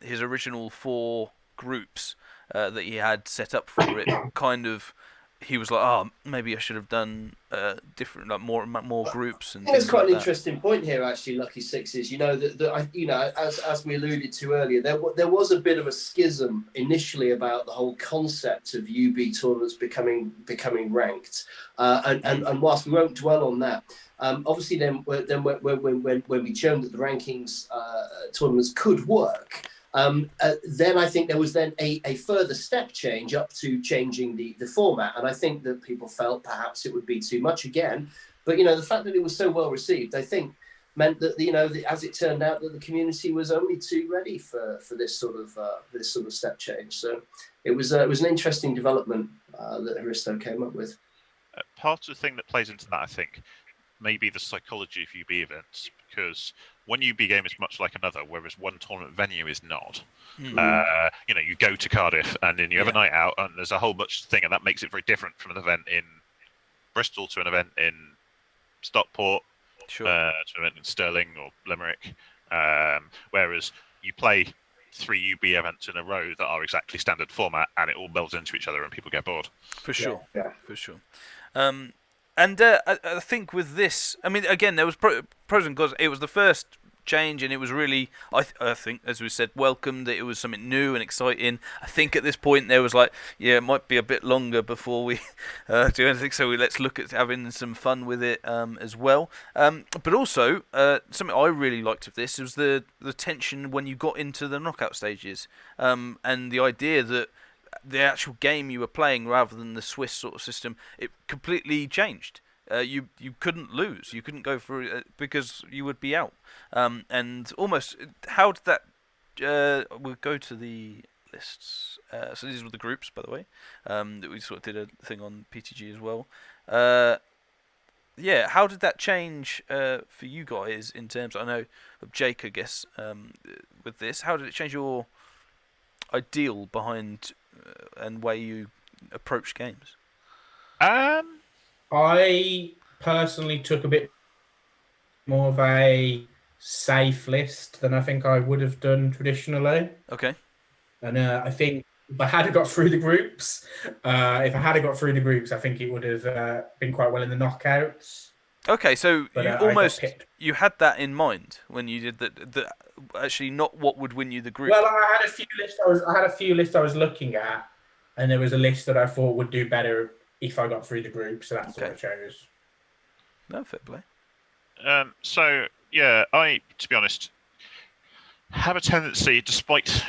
his original 4 groups that he had set up for it, kind of, he was like, oh, maybe I should have done different, like more groups. And I think it's quite like an that. interesting point here, actually, Lucky Sixes. As we alluded to earlier, there was a bit of a schism initially about the whole concept of UB tournaments becoming ranked, and whilst we won't dwell on that, obviously then when we shown that the rankings tournaments could work. Then I think there was then a further step change up to changing the format, and I think that people felt perhaps it would be too much again. But the fact that it was so well received, I think, meant that as it turned out, that the community was only too ready for this sort of step change. So it was an interesting development that Haristo came up with. Part of the thing that plays into that, I think, may be the psychology of UB events, because one UB game is much like another, whereas one tournament venue is not. You go to Cardiff and then you have a night out, and there's a whole bunch of thing, and that makes it very different from an event in Bristol to an event in Stockport, to an event in Stirling or Limerick. Whereas you play 3 UB events in a row that are exactly standard format, and it all melds into each other, and people get bored. For sure. And I think with this, I mean, again, there was pros and cons. It was the first change, and it was really, I think, as we said, welcomed. That it was something new and exciting. I think at this point there was like, it might be a bit longer before we do anything. So let's look at having some fun with it as well. But also, something I really liked of this was the tension when you got into the knockout stages, and the idea that the actual game you were playing, rather than the Swiss sort of system, it completely changed. You couldn't lose. You couldn't go through it because you would be out. And almost, how did that? We'll go to the lists. So these were the groups, by the way. That we sort of did a thing on PTG as well. How did that change for you guys in terms? I know of Jake, I guess, with this. How did it change your ideal behind and way you approach games? I personally took a bit more of a safe list than I think I would have done traditionally. Okay. And I think if I had got through the groups, I think it would have been quite well in the knockouts. Okay, so But, you had that in mind when you did that. Actually, not what would win you the group. Well, I had a few lists I was looking at, and there was a list that I thought would do better if I got through the group, so that's what I chose. No, fair play. I, to be honest, have a tendency, despite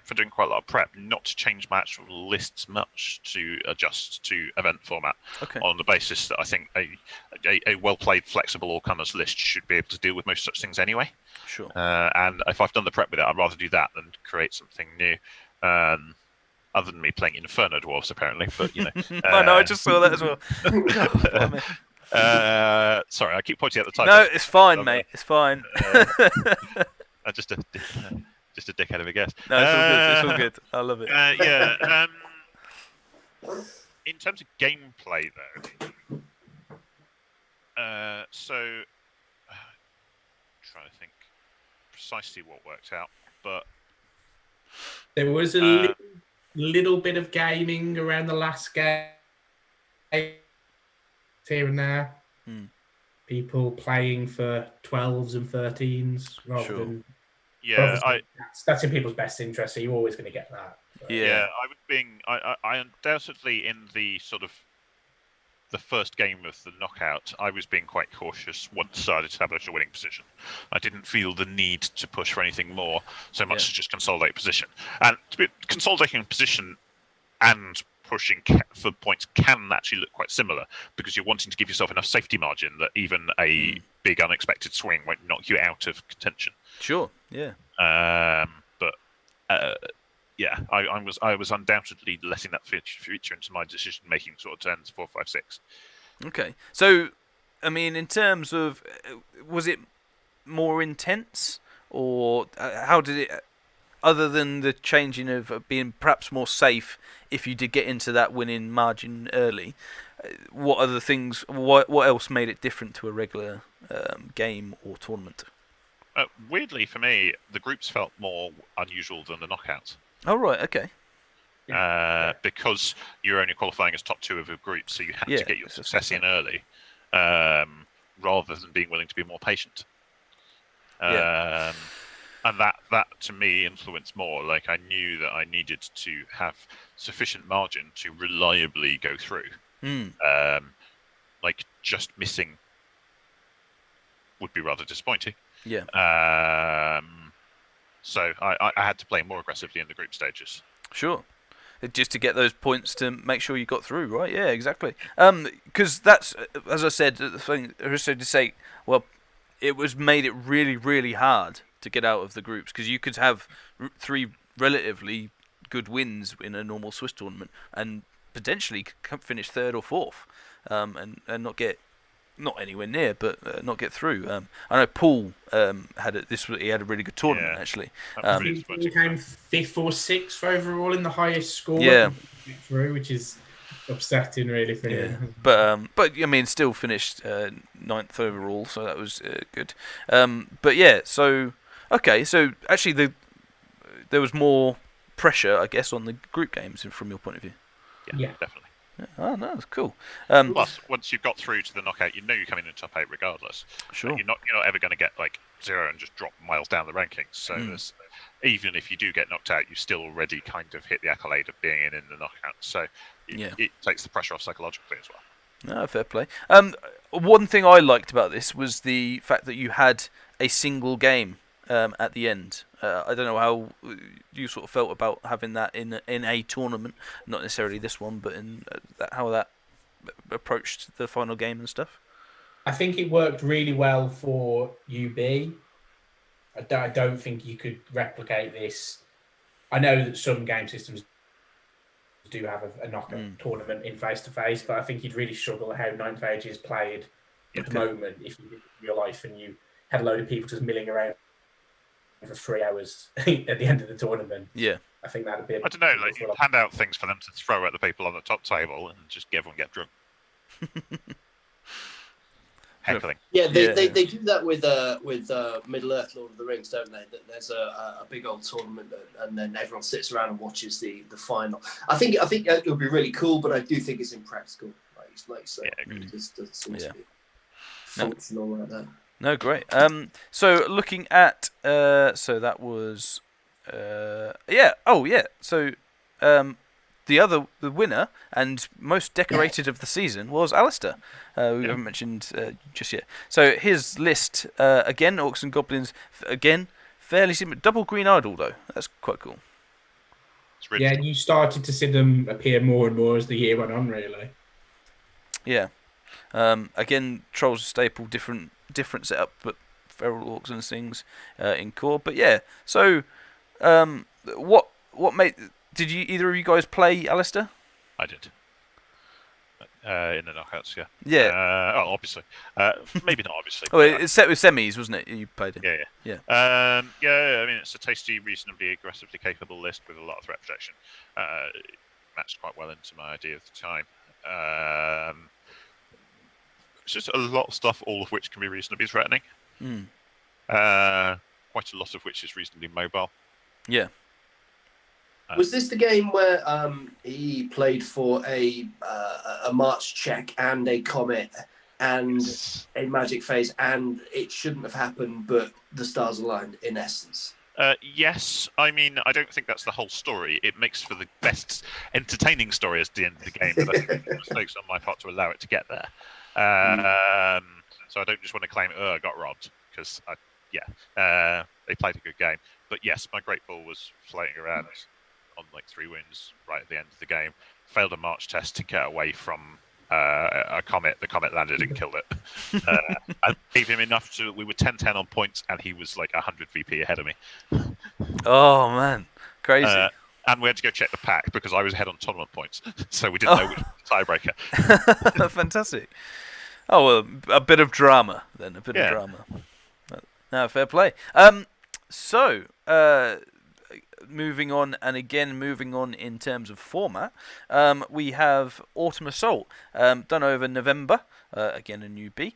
for doing quite a lot of prep, not to change my actual lists much to adjust to event format. Okay. On the basis that I think a well-played, flexible all-comers list should be able to deal with most such things anyway. Sure. And if I've done the prep with it, I'd rather do that than create something new. Other than me playing Inferno Dwarves, apparently, but I know, I just saw that as well. Sorry, I keep pointing at the title. No, it's fine, mate. It's fine. Just a dickhead of a guess. No, it's all good. I love it. In terms of gameplay, though, trying to think precisely what worked out, but there was a little bit of gaming around the last game here and there. People playing for 12s and 13s rather than. Yeah, that's in people's best interest, so you're always going to get that. But. Yeah, I undoubtedly in the sort of the first game of the knockout, I was being quite cautious once I'd established a winning position. I didn't feel the need to push for anything more, so much as just consolidate position. And to be consolidating position and pushing for points can actually look quite similar, because you're wanting to give yourself enough safety margin that even a big unexpected swing won't knock you out of contention. Sure. Yeah. But yeah, I was undoubtedly letting that feature into my decision making sort of turns 4, 5, 6. Okay. So, I mean, in terms of, was it more intense, or how did it? Other than the changing of being perhaps more safe if you did get into that winning margin early, what other things? What else made it different to a regular game or tournament? Weirdly for me, the groups felt more unusual than the knockouts. Oh right, okay. Because you're only qualifying as top 2 of a group, so you had to get your success in early, rather than being willing to be more patient. And that to me influenced more. Like, I knew that I needed to have sufficient margin to reliably go through. Like, just missing would be rather disappointing. Yeah. So I had to play more aggressively in the group stages. Sure. Just to get those points to make sure you got through, right? Yeah, exactly. Because that's, as I said, the thing. Also to say, well, it was made it really, really hard to get out of the groups, because you could have 3 relatively good wins in a normal Swiss tournament and potentially finish 3rd or 4th, and not anywhere near, but not get through. I know Paul he had a really good tournament actually. He came 5th or 6th overall in the highest score. Yeah. Through, which is upsetting really for him. But I mean, still finished 9th overall, so that was good. But yeah, so okay, so actually there was more pressure, I guess, on the group games from your point of view. Yeah. Definitely. Oh no, that's cool. Plus, once you've got through to the knockout, you know you're coming in top 8 regardless. Sure. You're not ever going to get like 0 and just drop miles down the rankings. So even if you do get knocked out, you've still already kind of hit the accolade of being in the knockout. So it takes the pressure off psychologically as well. No, fair play. One thing I liked about this was the fact that you had a single game at the end. I don't know how you sort of felt about having that in a tournament, not necessarily this one, but in how that approached the final game and stuff. I think it worked really well for UB. I don't think you could replicate this. I know that some game systems do have a knockout tournament in face-to-face, but I think you'd really struggle at how Ninth Age is played at the moment if you did it in real life and you had a load of people just milling around for 3 hours at the end of the tournament. Yeah. I think that'd be I don't know, like, you hand out things for them to throw at the people on the top table and just everyone get drunk. Heckling. Yeah, they do that with Middle Earth, Lord of the Rings, don't they? There's a big old tournament, and then everyone sits around and watches the final. I think it would be really cool, but I do think it's impractical. Like you say, it just doesn't seem to be functional like that. No, great. So looking at, so that was, So, the winner and most decorated of the season was Alistair. We haven't mentioned just yet. So his list again, Orcs and Goblins again, fairly similar. Double Green Idol though. That's quite cool. Yeah, you started to see them appear more and more as the year went on, really. Yeah. Again, Trolls staple, different setup, but feral orcs and things in core. But yeah, so what made? Did either of you guys play Alistair? I did. In the knockouts, yeah. Yeah. Obviously. Maybe not obviously. Oh, it's set with semis, wasn't it? You played it. Yeah. I mean, it's a tasty, reasonably aggressively capable list with a lot of threat protection. It matched quite well into my idea of the time. It's just a lot of stuff, all of which can be reasonably threatening. Quite a lot of which is reasonably mobile. Yeah. Was this the game where he played for a March check and a Comet and a Magic Phase, and it shouldn't have happened, but the stars aligned in essence? Yes. I mean, I don't think that's the whole story. It makes for the best entertaining story at the end of the game, but I think it was mistakes on my part to allow it to get there. So I don't just want to claim, I got robbed, because they played a good game. But yes, my Great Ball was floating around on like 3 wins right at the end of the game. failed a march test to get away from a comet. The comet landed and killed it. I gave him enough so we were 10-10 on points, and he was like 100 VP ahead of me. Oh man, crazy. And we had to go check the pack because I was ahead on tournament points, so we didn't know which was the tiebreaker. Fantastic. Oh, well, a bit of drama then. A bit of drama. No, fair play. So, moving on, and again moving on in terms of format, we have Autumn Assault, done over November. Again, a newbie.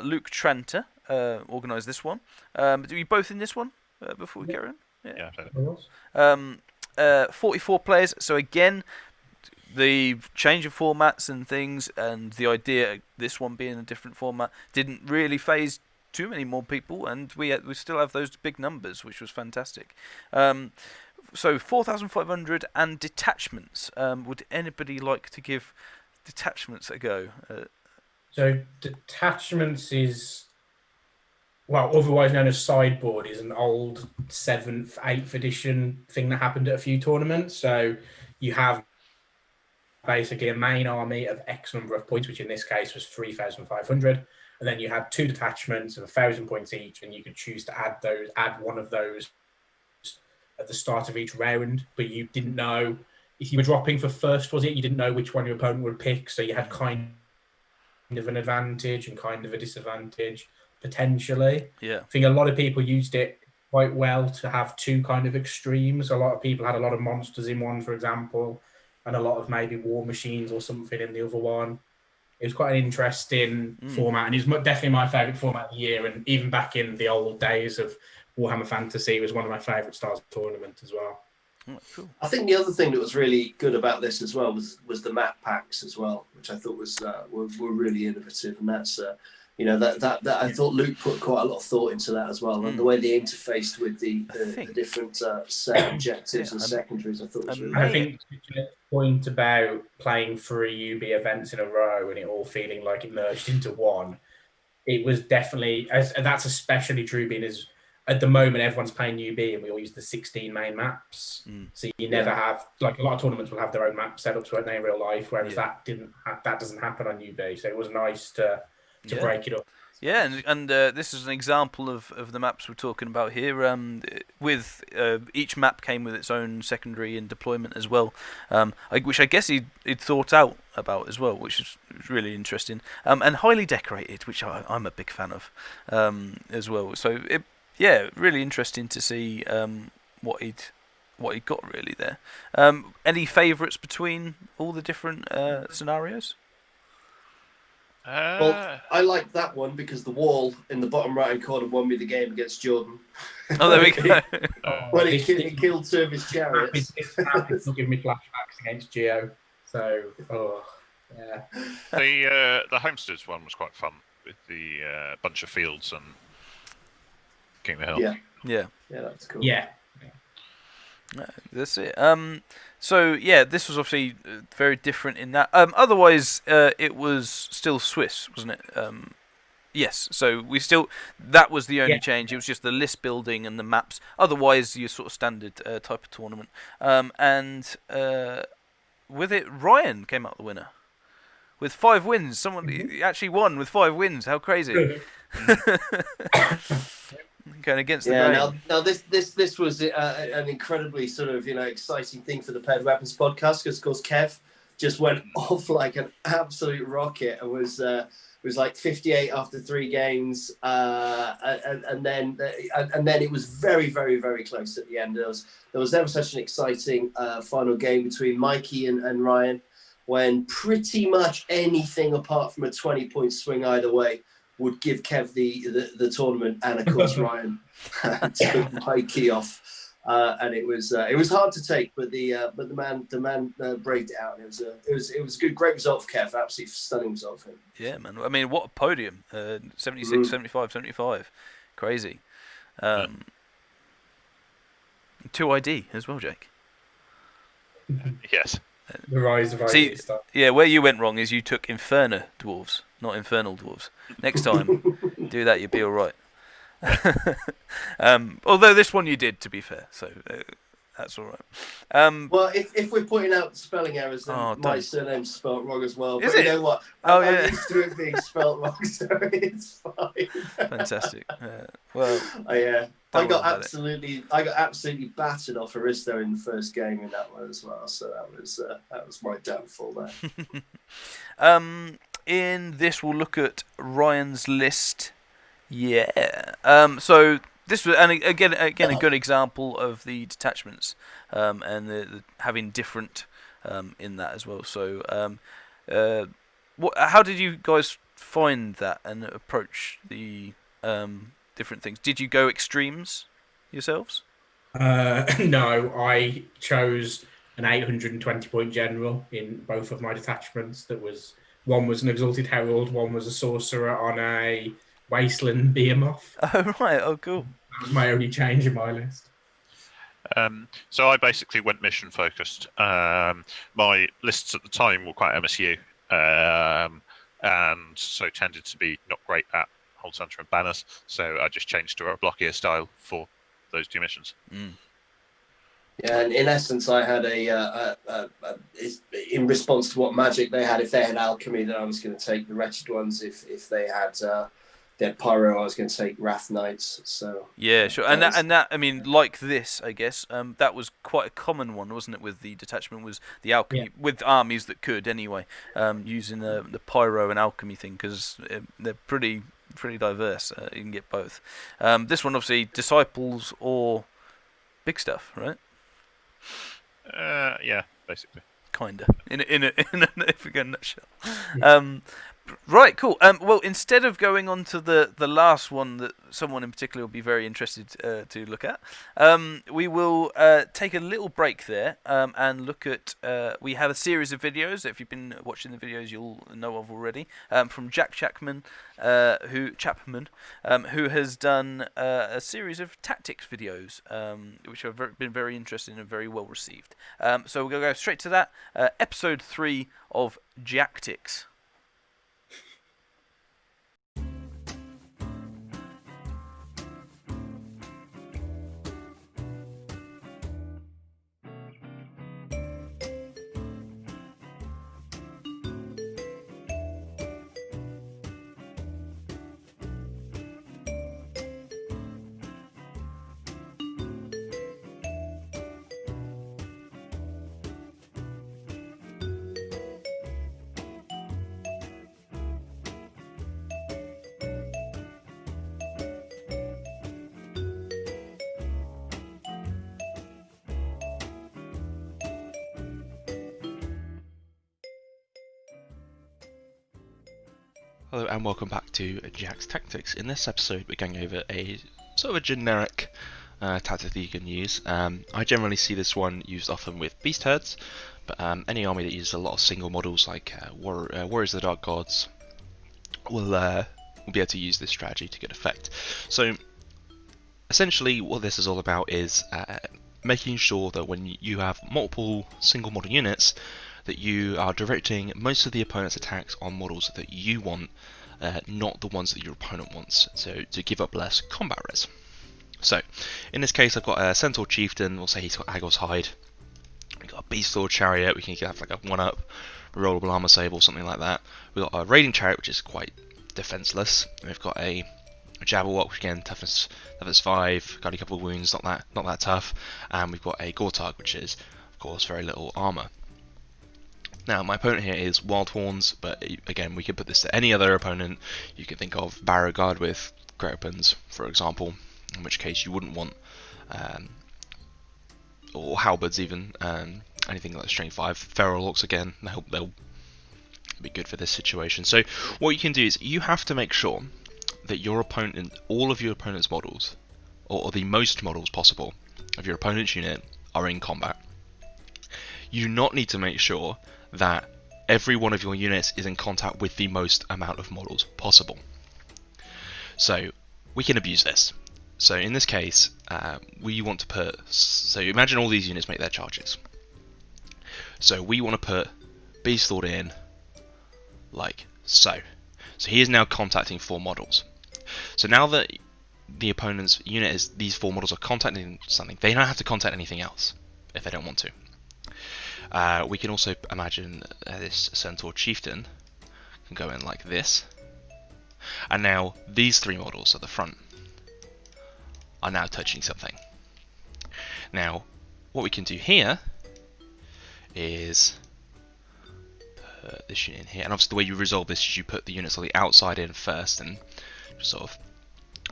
Luke Tranter organised this one. Were you both in this one before we carry on? Yeah. 44 players. So again, the change of formats and things, and the idea of this one being a different format didn't really phase too many more people, and we still have those big numbers, which was fantastic. So 4,500 and detachments. Would anybody like to give detachments a go? So detachments is, well, otherwise known as sideboard, is an old 7th, 8th edition thing that happened at a few tournaments. So you have basically a main army of X number of points, which in this case was 3,500. And then you had 2 detachments of 1,000 points each, and you could choose to add one of those at the start of each round. But you didn't know if you were dropping for first, was it? You didn't know which one your opponent would pick, so you had kind of an advantage and kind of a disadvantage potentially. Yeah, I think a lot of people used it quite well to have 2 kind of extremes. A lot of people had a lot of monsters in one, for example, and a lot of maybe war machines or something in the other one. It was quite an interesting format, and it's definitely my favourite format of the year. And even back in the old days of Warhammer Fantasy, it was one of my favourite styles of tournament as well. Oh, cool. I think the other thing that was really good about this as well was the map packs as well, which I thought were really innovative, and that's that I thought Luke put quite a lot of thought into that as well, and the way they interfaced with the different set objectives and secondaries, I thought was really. I think the point about playing 3 UB events in a row and it all feeling like it merged into one, it was definitely, and that's especially true being as at the moment everyone's playing UB and we all use the 16 main maps, so you never have, like, a lot of tournaments will have their own map setups, won't they, in real life, whereas that doesn't happen on UB, so it was nice to break it up. Yeah, and this is an example of the maps we're talking about here. With each map came with its own secondary and deployment as well, which I guess he'd thought out about as well, which is really interesting. And highly decorated, which I'm a big fan of as well. So really interesting to see what he'd got really there. Any favourites between all the different scenarios? Well, I like that one because the wall in the bottom right-hand corner won me the game against Jordan. Oh, there we go. Well, he killed 2 of his chariots. It's not giving me flashbacks against Geo. So, The Homesteads one was quite fun with the bunch of fields and King of the Hill. Yeah, that's cool. Yeah. That's it. So this was obviously very different in that. Otherwise, it was still Swiss, wasn't it? Yes. So that was the only change. It was just the list building and the maps. Otherwise, your sort of standard type of tournament. And with it, Ryan came out the winner with 5 wins. Someone actually won with 5 wins. How crazy! Going against the grain. Now this was an incredibly sort of exciting thing for the Paired Weapons podcast, because of course Kev just went off like an absolute rocket and was like 58 after 3 games, and then it was very, very, very close at the end. There was never such an exciting final game between Mikey and Ryan, when pretty much anything apart from a 20-point swing either way would give Kev the tournament, and of course Ryan took Mikey off, and it was hard to take, but the man braved it out, and it was a good, great result for Kev, absolutely stunning result for him. Yeah, man. I mean, what a podium! 76, 75, 75, crazy. 2ID as well, Jake. Yes. The rise of ID stuff. Yeah, where you went wrong is you took Inferno dwarves, not Infernal dwarves. Next time, do that, you'll be all right. Although this one you did, to be fair. So, That's all right. Well, if we're pointing out spelling errors, then Oh, my don't. surname's spelt wrong as well. Is But it? you know what? Oh, I'm yeah. used to it being spelt wrong, so it's fine. Fantastic. Well, I don't got worry about it. I got absolutely battered off Aristo in the first game in that one as well. So that was my downfall there. In this, we'll look at Ryan's list. Yeah. So this was, and again, a good example of the detachments, and the having different in that as well. So, how did you guys find that and approach the different things? Did you go extremes yourselves? No, I chose an 820-point general in both of my detachments. One was an exalted herald, one was a sorcerer on a wasteland behemoth. Oh right, oh cool. That was my only change in my list. So I basically went mission focused. My lists at the time were quite MSU, and so tended to be not great at Hold Center and Banners. So I just changed to a blockier style for those two missions. Yeah, and in essence, I had in response to what magic they had. If they had alchemy, then I was going to take the wretched ones. If they had pyro, I was going to take wrath knights. So yeah, sure. And that I mean, like this, I guess that was quite a common one, wasn't it? With the detachment, was the alchemy with armies that could anyway, using the pyro and alchemy thing, because they're pretty diverse. You can get both. This one obviously disciples or big stuff, right? Yeah, basically. Kinda. In a nutshell. Right, cool. Well, instead of going on to the last one that someone in particular will be very interested to look at, we will take a little break there and look at. We have a series of videos. If you've been watching the videos, you'll know of already. From Jack Chapman, who has done a series of tactics videos, which have been very interesting and very well received. So we're gonna go straight to that. Episode 3 of Jactics. Hello and welcome back to Jack's Tactics. In this episode we're going over a sort of a generic tactic that you can use. I generally see this one used often with beast herds, but any army that uses a lot of single models like Warriors of the Dark Gods will be able to use this strategy to good effect. So essentially what this is all about is making sure that when you have multiple single model units, that you are directing most of the opponent's attacks on models that you want, not the ones that your opponent wants, so to give up less combat res. So, in this case I've got a Centaur Chieftain, we'll say he's got Agor's Hide, we've got a Beast Lord Chariot, we can have like a 1-up, rollable armor sable, something like that. We've got a Raiding Chariot, which is quite defenseless, and we've got a Jabberwock, which again, toughness 5, got a couple of wounds, not that tough, and we've got a Gortug, which is, of course, very little armor. Now, my opponent here is Wildhorns, but again, we could put this to any other opponent. You could think of Barrowguard with Great Weapons, for example, in which case you wouldn't want, or Halberds even, anything like Strength 5. Feral Orcs again, they'll be good for this situation. So what you can do is you have to make sure that your opponent, all of your opponent's models, or the most models possible of your opponent's unit, are in combat. You do not need to make sure that every one of your units is in contact with the most amount of models possible. So we can abuse this. So in this case, we want to put, so imagine all these units make their charges. So we want to put Beast Lord in like so. So he is now contacting 4 models. So now that the opponent's unit is, these 4 models are contacting something, they don't have to contact anything else. if they don't want to. We can also imagine this Centaur Chieftain can go in like this. And now these three models at the front are now touching something. Now, what we can do here is put this unit in here. And obviously the way you resolve this is you put the units on the outside in first, and just sort of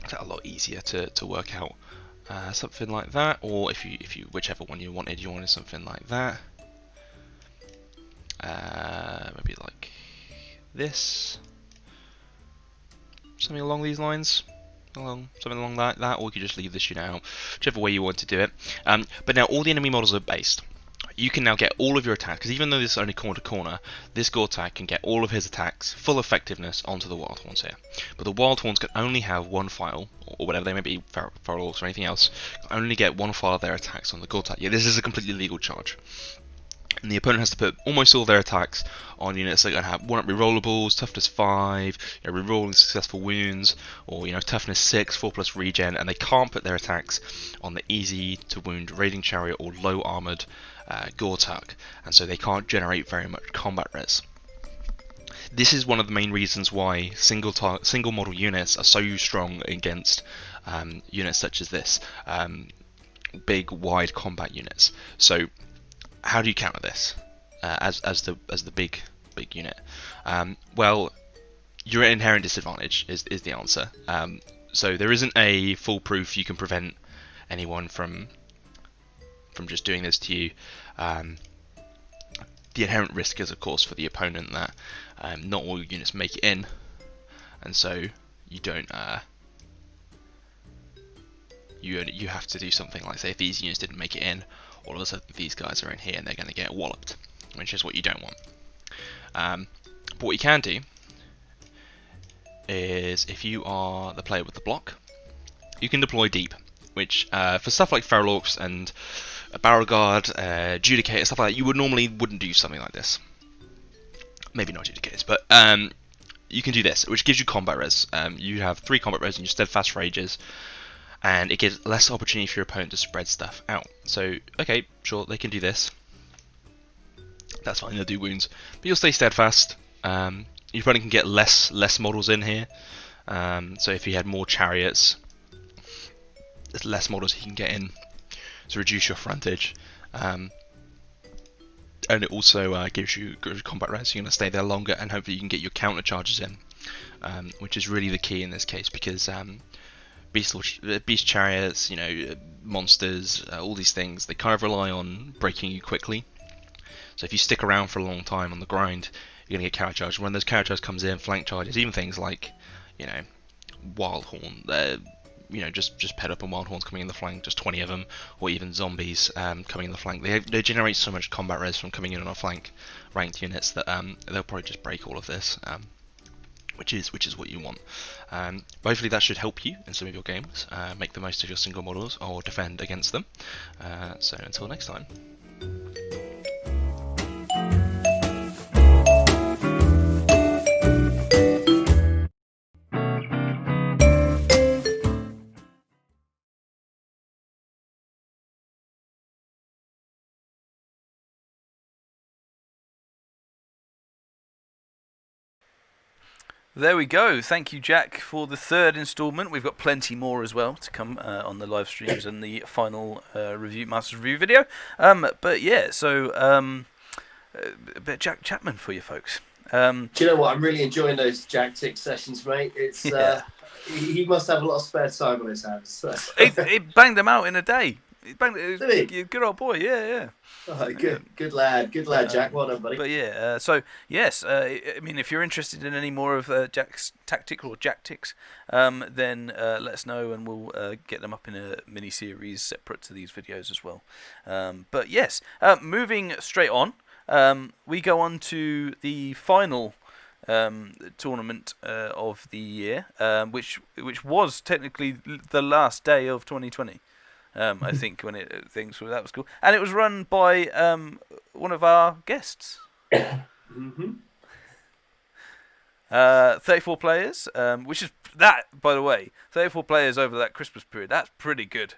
makes it a lot easier to work out. Something like that, or if you whichever one you wanted something like that. Maybe like this, something along these lines, something along that, or you could just leave this unit out, whichever way you want to do it. But now all the enemy models are based. You can now get all of your attacks, because even though this is only corner to corner, this Gortak can get all of his attacks, full effectiveness, onto the Wild Horns here. But the Wild Horns can only have one file, or whatever they may be, Feral Orcs or anything else, can only get one file of their attacks on the Gortak. Yeah, this is a completely legal charge. And the opponent has to put almost all their attacks on units that are going to have 1-up rerollables, toughness 5, rerolling successful wounds, or toughness 6, 4+ regen, and they can't put their attacks on the easy to wound raiding chariot or low armored Gortak, and so they can't generate very much combat res. This is one of the main reasons why single model units are so strong against units such as this, big wide combat units. So how do you counter this as the big unit? Well, your inherent disadvantage is the answer. So there isn't a foolproof you can prevent anyone from just doing this to you. The inherent risk is, of course, for the opponent that not all units make it in, and so you don't. You have to do something like, say, if these units didn't make it in, all of a sudden these guys are in here and they're going to get walloped, which is what you don't want. But what you can do is, if you are the player with the block, you can deploy deep, which for stuff like Feral Orcs and Barrel Guard, Judicator, stuff like that, you wouldn't do something like this. Maybe not Judicators, but you can do this, which gives you combat res. You have 3 combat res in your Steadfast Rages, and it gives less opportunity for your opponent to spread stuff out. So, okay, sure, they can do this. That's fine, they'll do wounds, but you'll stay steadfast. Your opponent can get less models in here. So if he had more chariots, there's less models he can get in to reduce your frontage. And it also gives you good combat res. You're going to stay there longer, and hopefully you can get your counter charges in, which is really the key in this case, because beast chariots, monsters, all these things, they kind of rely on breaking you quickly. So if you stick around for a long time on the grind, you're going to get counter charges. When those counter charges comes in, flank charges, even things like, Wild Horn, just pet up and Wild Horns coming in the flank, just 20 of them, or even zombies coming in the flank. They generate so much combat res from coming in on a flank ranked units that they'll probably just break all of this. Which is what you want. Hopefully that should help you in some of your games, make the most of your single models or defend against them. So until next time. There we go. Thank you, Jack, for the 3rd instalment. We've got plenty more as well to come on the live streams and the final Masters review video. But yeah, so a bit of Jack Chapman for you folks. Do you know what? I'm really enjoying those Jack Tick sessions, mate. It's he must have a lot of spare time on his hands. He banged them out in a day. Did he? Good old boy, yeah. Oh, good lad, Jack. Well done, buddy. But yeah, so yes, I mean, if you're interested in any more of Jack's tactical or Jack Ticks, then let us know and we'll get them up in a mini series separate to these videos as well. But yes, moving straight on, we go on to the final tournament of the year, which was technically the last day of 2020. I think when that was cool, and it was run by one of our guests. 34 players, which is that, by the way, 34 players over that Christmas period. That's pretty good.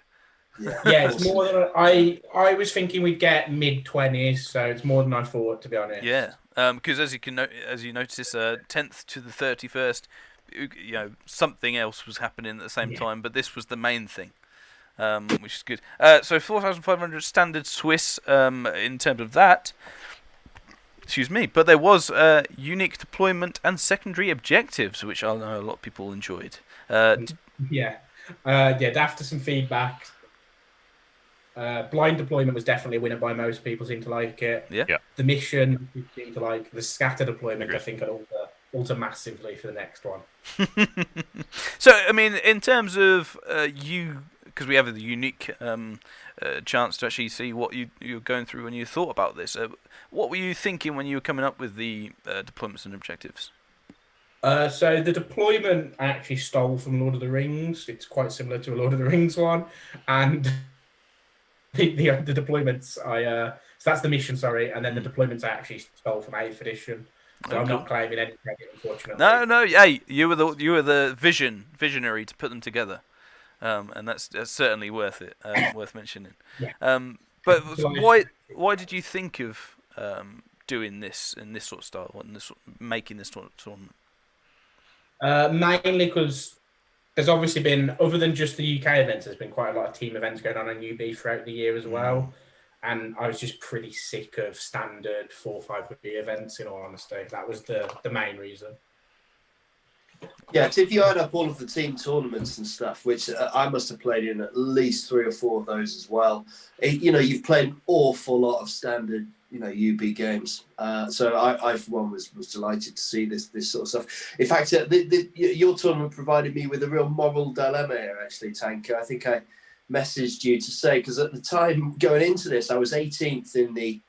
Yeah, it's more than I was thinking we'd get mid-20s, so it's more than I thought, to be honest. Yeah, because as you notice, 10th to the 31st, something else was happening at the same time, but this was the main thing. Which is good. So 4,500 standard Swiss in terms of that. Excuse me, but there was unique deployment and secondary objectives, which I know a lot of people enjoyed. After some feedback, blind deployment was definitely a winner by most people. Seem to like it. Yeah. The mission seemed to like the scatter deployment. Agreed. I think will alter massively for the next one. So I mean, in terms of because we have the unique chance to actually see what you're going through when you thought about this. What were you thinking when you were coming up with the deployments and objectives? So the deployment I actually stole from Lord of the Rings. It's quite similar to a Lord of the Rings one, and the deployments so that's the mission, sorry, and then the deployments I actually stole from 8th edition. So I'm not claiming any credit, unfortunately. No. Hey, you were the visionary to put them together. And that's certainly worth it, worth mentioning. Yeah. But why did you think of doing this in this sort of style and making this tournament? Mainly because there's obviously been, other than just the UK events, there's been quite a lot of team events going on UB throughout the year as well. And I was just pretty sick of standard 4-5 events, in all honesty. That was the main reason. Yeah, so if you add up all of the team tournaments and stuff, which I must have played in at least 3 or 4 of those as well, you've played an awful lot of standard, UB games. So I for one, was delighted to see this sort of stuff. In fact, your tournament provided me with a real moral dilemma here, actually, Tanka. I think I messaged you to say, because at the time going into this, I was 18th in the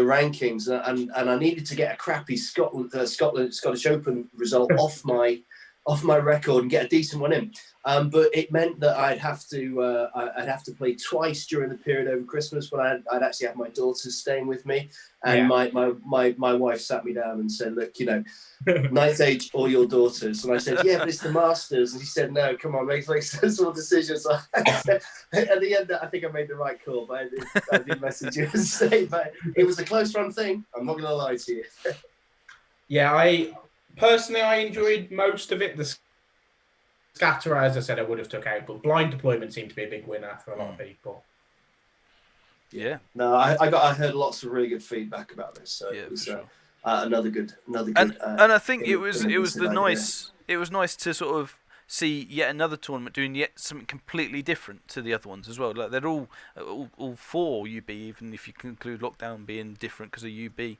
rankings, and I needed to get a crappy Scottish Open result off my record and get a decent one in. But it meant that I'd have to play twice during the period over Christmas when I'd actually have my daughters staying with me, and my wife sat me down and said, "Look, ninth age or your daughters." And I said, "Yeah, but it's the Masters." And she said, "No, come on, make sensible decisions." So at the end, I think I made the right call, but I did message you and say, but it was a close run thing. I'm not going to lie to you. Yeah, I enjoyed most of it. The scatter, as I said, I would have took out, but blind deployment seemed to be a big winner for a lot of people. Yeah. No, I heard lots of really good feedback about this. So yeah, it was for sure. another good. And I think it was nice to sort of see yet another tournament doing yet something completely different to the other ones as well. Like they're all 4 UB, even if you conclude Lockdown being different because of UB.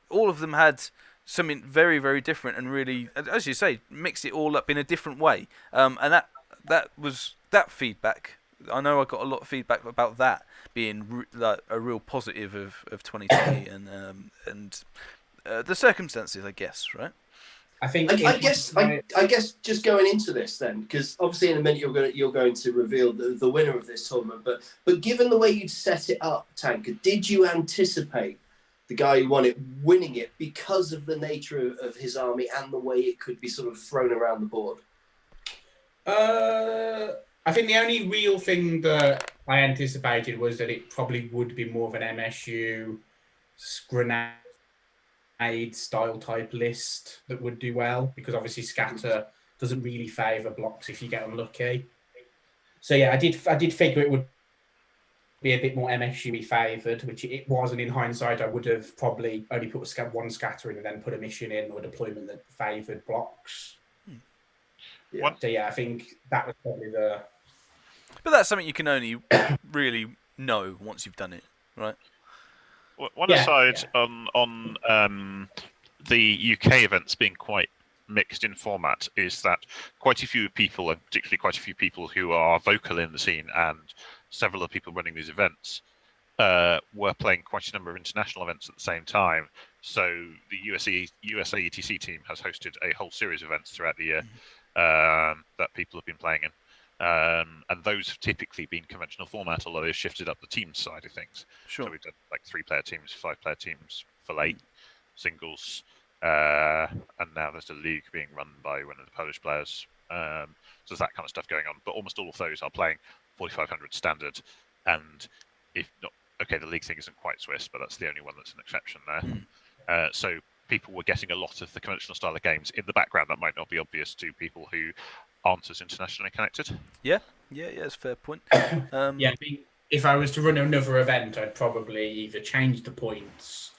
All of them had something very, very different and really, as you say, mixed it all up in a different way. And that feedback. I know I got a lot of feedback about that being a real positive of 2020 and the circumstances, I guess, right? I guess just going into this then, because obviously in a minute you're going to reveal the winner of this tournament, but given the way you'd set it up, Tanka, did you anticipate the guy who won it winning it because of the nature of his army and the way it could be sort of thrown around the board? I think the only real thing that I anticipated was that it probably would be more of an MSU grenade style type list that would do well, because obviously scatter doesn't really favour blocks if you get unlucky. So yeah, I did figure it would be a bit more MSU favoured, which it wasn't. In hindsight, I would have probably only put one scatter in and then put a mission in or a deployment that favoured blocks. Yeah. So yeah, I think that was probably the... But that's something you can only really know once you've done it, right? One aside on the UK events being quite mixed in format is that quite a few people, and particularly quite a few people who are vocal in the scene and several of the people running these events, were playing quite a number of international events at the same time. So the USA ETC team has hosted a whole series of events throughout the year that people have been playing in. And those have typically been conventional format, although they've shifted up the team side of things. Sure. So we've done like 3-player teams, 5-player teams, for late singles, and now there's a league being run by one of the Polish players So there's that kind of stuff going on. But almost all of those are playing 4500 standard, and if not, okay, the league thing isn't quite Swiss, but that's the only one that's an exception there. So people were getting a lot of the conventional style of games in the background that might not be obvious to people who aren't as internationally connected. Yeah, it's a fair point. Yeah, I think if I was to run another event, I'd probably either change the points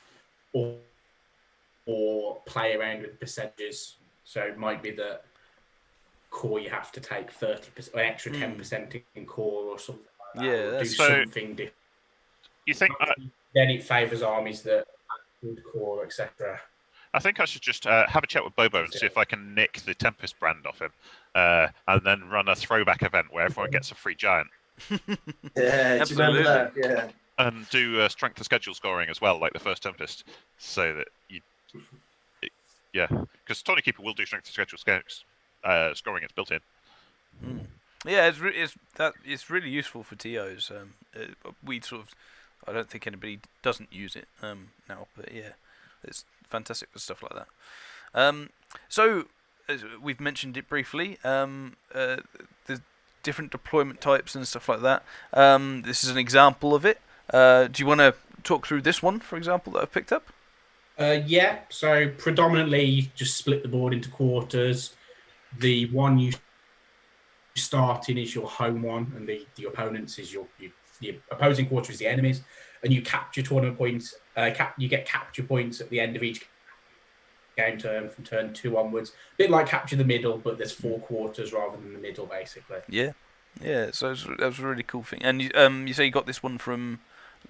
or play around with percentages. So it might be that core you have to take 30%, or extra 10% in core or something like that. Yeah, or do that's something different. You think? Then it favours armies that have good core, etc. I think I should just have a chat with Bobo and see if I can nick the Tempest brand off him, and then run a throwback event where everyone gets a free giant. Yeah, do you remember that? Yeah. And do strength of schedule scoring as well, like the first Tempest, so that because Tony Keeper will do strength of schedule scoring. It's built in. Yeah, it's really useful for TOs. We sort of, I don't think anybody doesn't use it now, but yeah, it's fantastic for stuff like that. So as we've mentioned it briefly. The different deployment types and stuff like that. This is an example of it. Do you want to talk through this one, for example, that I've picked up? Yeah, so predominantly you just split the board into quarters. The one you start in is your home one, and the opponent's is the opposing quarter is the enemies, and you capture tournament points. You get capture points at the end of each game turn from turn 2 onwards. A bit like capture the middle, but there's 4 quarters rather than the middle, basically. Yeah. So that was a really cool thing. And you say you got this one from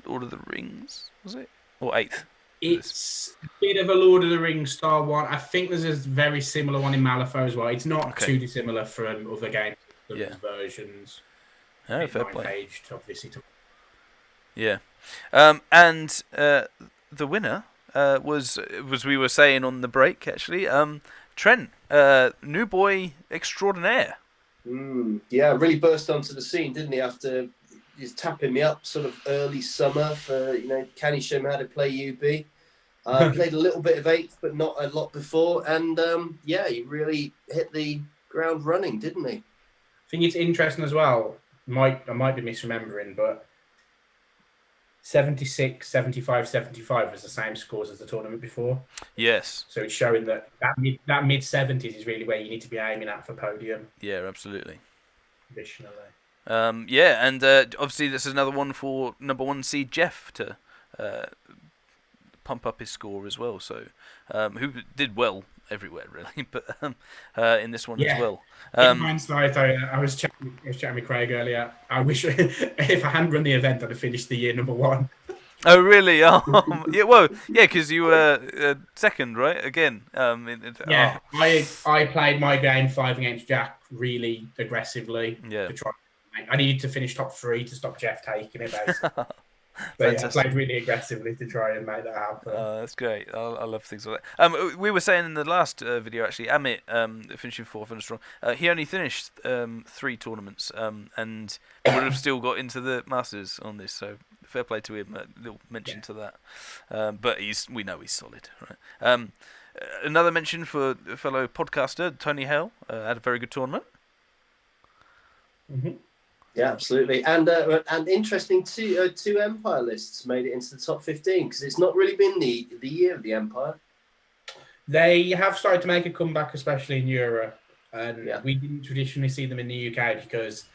Lord of the Rings, was it, or 8th? It's a bit of a Lord of the Rings style one. I think there's a very similar one in Malifaux as well. It's not too dissimilar from other games, versions. Oh, fair play. Paged, obviously. Yeah, and the winner was we were saying on the break actually. Trent, new boy extraordinaire. Yeah, really burst onto the scene, didn't he? After he's tapping me up sort of early summer for, can he show me how to play UB? Played a little bit of 8th, but not a lot before. And he really hit the ground running, didn't he? I think it's interesting as well. I might be misremembering, but 76, 75, 75 was the same scores as the tournament before. Yes. So it's showing that mid 70s is really where you need to be aiming at for podium. Yeah, absolutely. Traditionally. And obviously this is another one for number 1 seed Jeff to pump up his score as well. So who did well everywhere really, but in this one as well. In hindsight, I was chatting with Craig earlier. I wish if I hadn't run the event, I'd have finished the year number 1. Oh really? Because you were second, right? Again. I played my game 5 against Jack really aggressively. Yeah. To try. I needed to finish top 3 to stop Jeff taking it, basically. But I played really aggressively to try and make that happen. That's great. I love things like that. We were saying in the last video, actually, Amit, finishing 4th and strong, he only finished 3 tournaments and would have still got into the Masters on this, so fair play to him. Little mention to that. But we know he's solid. Right. Another mention for a fellow podcaster, Tony Hale, had a very good tournament. Mm-hmm. Yeah, absolutely, and interesting two Empire lists made it into the top 15 because it's not really been the year of the Empire. They have started to make a comeback, especially in Europe, and we didn't traditionally see them in the UK because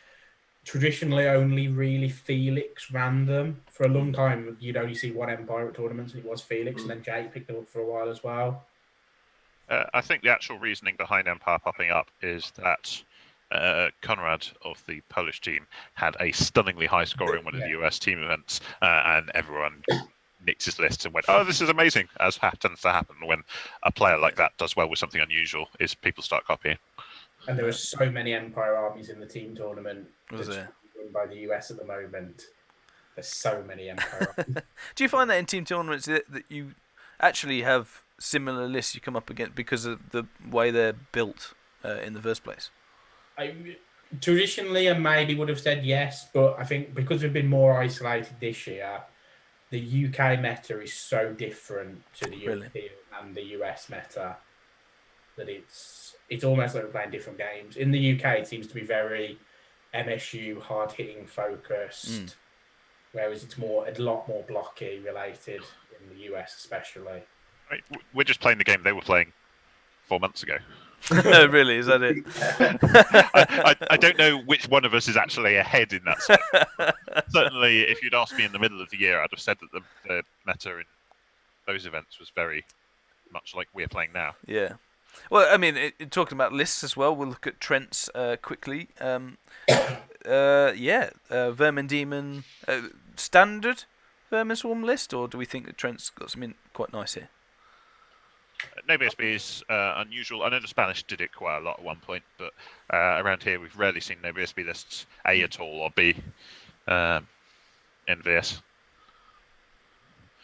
traditionally only really Felix ran them. For a long time, you'd only see one Empire at tournaments, and it was Felix, and then Jake picked them up for a while as well. I think the actual reasoning behind Empire popping up is that Conrad of the Polish team had a stunningly high score in one of the US team events, and everyone nicked his list and went, "Oh, this is amazing!" As tends to happen when a player like that does well with something unusual, is people start copying. And there are so many Empire armies in the team tournament run by the US at the moment. There's so many Empire armies. Do you find that in team tournaments that you actually have similar lists you come up against because of the way they're built in the first place? Traditionally, I maybe would have said yes, but I think because we've been more isolated this year, the UK meta is so different to the European and the US meta that it's almost like we're playing different games. In the UK, it seems to be very MSU hard hitting focused, whereas it's a lot more blocky related in the US, especially. Right, we're just playing the game they were playing 4 months ago. Really, is that it? I don't know which one of us is actually ahead in that sense. Certainly, if you'd asked me in the middle of the year, I'd have said that the meta in those events was very much like we're playing now. Yeah. Well, I mean, talking about lists as well, we'll look at Trent's quickly. Vermin Demon, standard Vermin Swarm list, or do we think that Trent's got something quite nice here? No BSB is unusual. I know the Spanish did it quite a lot at one point, but around here we've rarely seen no BSB lists A at all or B in VS.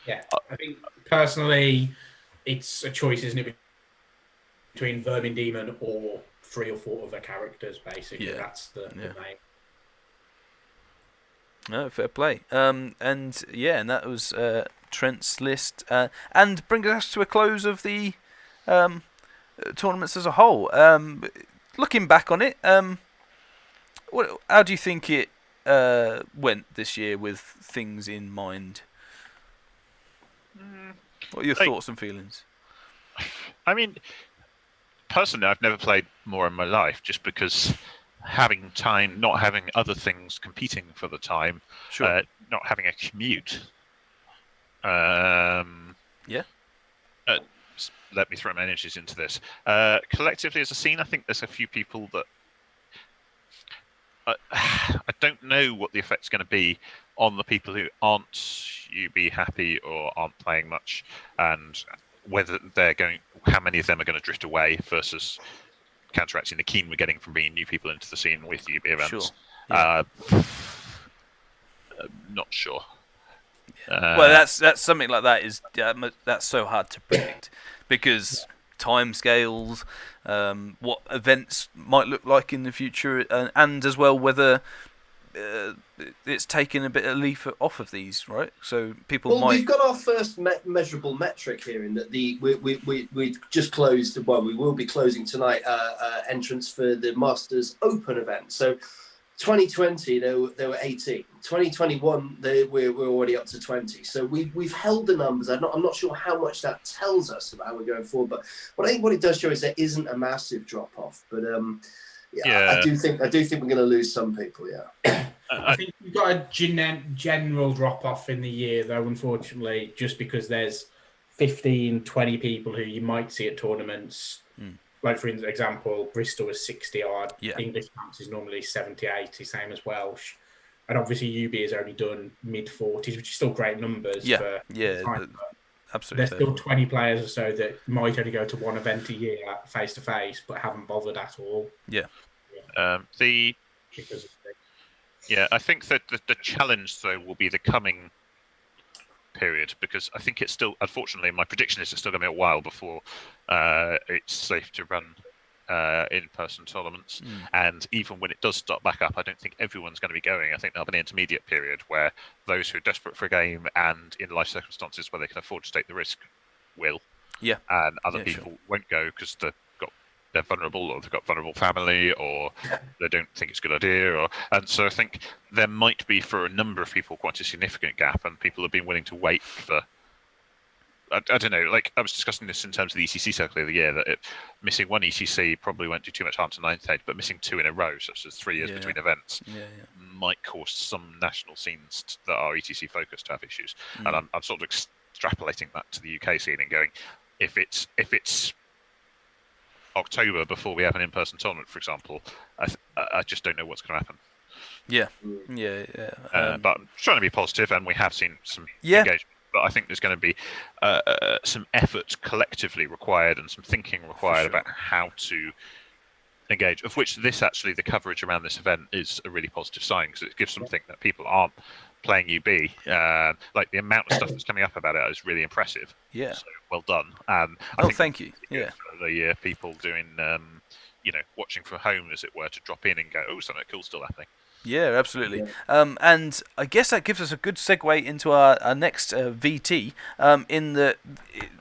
Yeah, I think personally, it's a choice, isn't it, between Vermin Demon or 3 or 4 other characters, basically. Yeah. That's the main. No, fair play. And that was Trent's list. And brings us to a close of the tournaments as a whole. Looking back on it, how do you think it went this year with things in mind? What are your thoughts and feelings? I mean, personally, I've never played more in my life just because having time, not having other things competing for the time, Sure. not having a commute. Let me throw my energies into this. Collectively as a scene, I think there's a few people that I don't know what the effect's going to be on the people who aren't UB happy or aren't playing much, and whether how many of them are going to drift away versus counteracting the keen we're getting from bringing new people into the scene with UB events. Sure. Yeah. Not sure. Well, that's something like that is that's so hard to predict because timescales, what events might look like in the future, and as well whether it's taken a bit of leaf off of these, right? So people might. We've got our first measurable metric here in that we just closed. Well, we will be closing tonight. Entrance for the Masters Open event. So 2020 there were 18. 2021 we're already up to 20. So we've held the numbers. I'm not sure how much that tells us about how we're going forward, but I think what it does show is there isn't a massive drop off. But I do think we're going to lose some people. Yeah. I think we've got a general drop off in the year, though, unfortunately, just because there's 15, 20 people who you might see at tournaments. Like, for example, Bristol is 60 odd. Yeah. English Champs is normally 70, 80, same as Welsh. And obviously, UB has only done mid 40s, which is still great numbers. Yeah, absolutely. There's still 20 players or so that might only go to one event a year face to face, but haven't bothered at all. Yeah. I think that the challenge, though, will be the coming period, because I think it's still, unfortunately, my prediction is it's still going to be a while before it's safe to run in-person tournaments. And even when it does start back up, I don't think everyone's going to be going. I think there'll be an intermediate period where those who are desperate for a game and in life circumstances where they can afford to take the risk will. Yeah. And other people won't go because they're vulnerable, or they've got vulnerable family, or they don't think it's a good idea, and so I think there might be for a number of people quite a significant gap, and people have been willing to wait for. I don't know. Like I was discussing this in terms of the ECC circle of the year, that missing one ECC probably won't do too much harm to ninth ed, but missing 2 in a row, such as 3 years between events, might cause some national scenes that are ETC focused to have issues. And I'm sort of extrapolating that to the UK scene and going, if it's October before we have an in-person tournament, for example, I just don't know what's going to happen. But I'm trying to be positive, and we have seen some engagement. But I think there's going to be some effort collectively required and some thinking required about how to engage. Of which the coverage around this event is a really positive sign, because it gives something that people aren't playing UB. Like the amount of stuff that's coming up about it is really impressive. Yeah. So well done. I think thank you. Yeah. For the people doing, watching from home, as it were, to drop in and go, oh, something cool's still happening. Yeah, absolutely. And I guess that gives us a good segue into our next VT. In the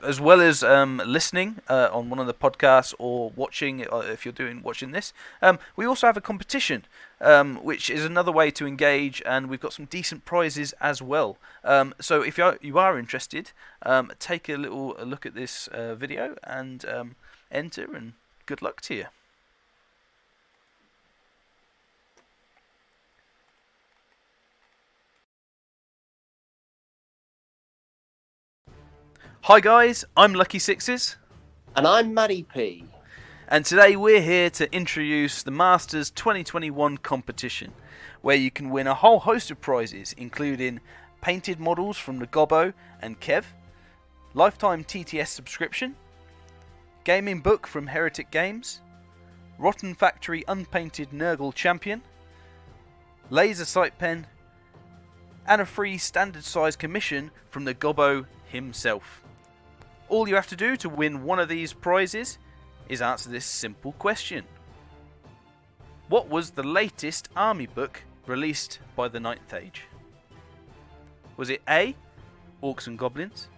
as well as listening on one of the podcasts or watching, if you're watching this, we also have a competition, which is another way to engage, and we've got some decent prizes as well. So if you are interested, take a look at this video and enter, and good luck to you. Hi guys, I'm Lucky Sixes. And I'm Matty P. And today we're here to introduce the Masters 2021 competition, where you can win a whole host of prizes, including painted models from the Gobbo and Kev, lifetime TTS subscription, gaming book from Heretic Games, Rotten Factory unpainted Nurgle champion, laser sight pen, and a free standard size commission from the Gobbo himself. All you have to do to win one of these prizes is answer this simple question. What was the latest army book released by the Ninth Age? Was it A, Orcs and Goblins,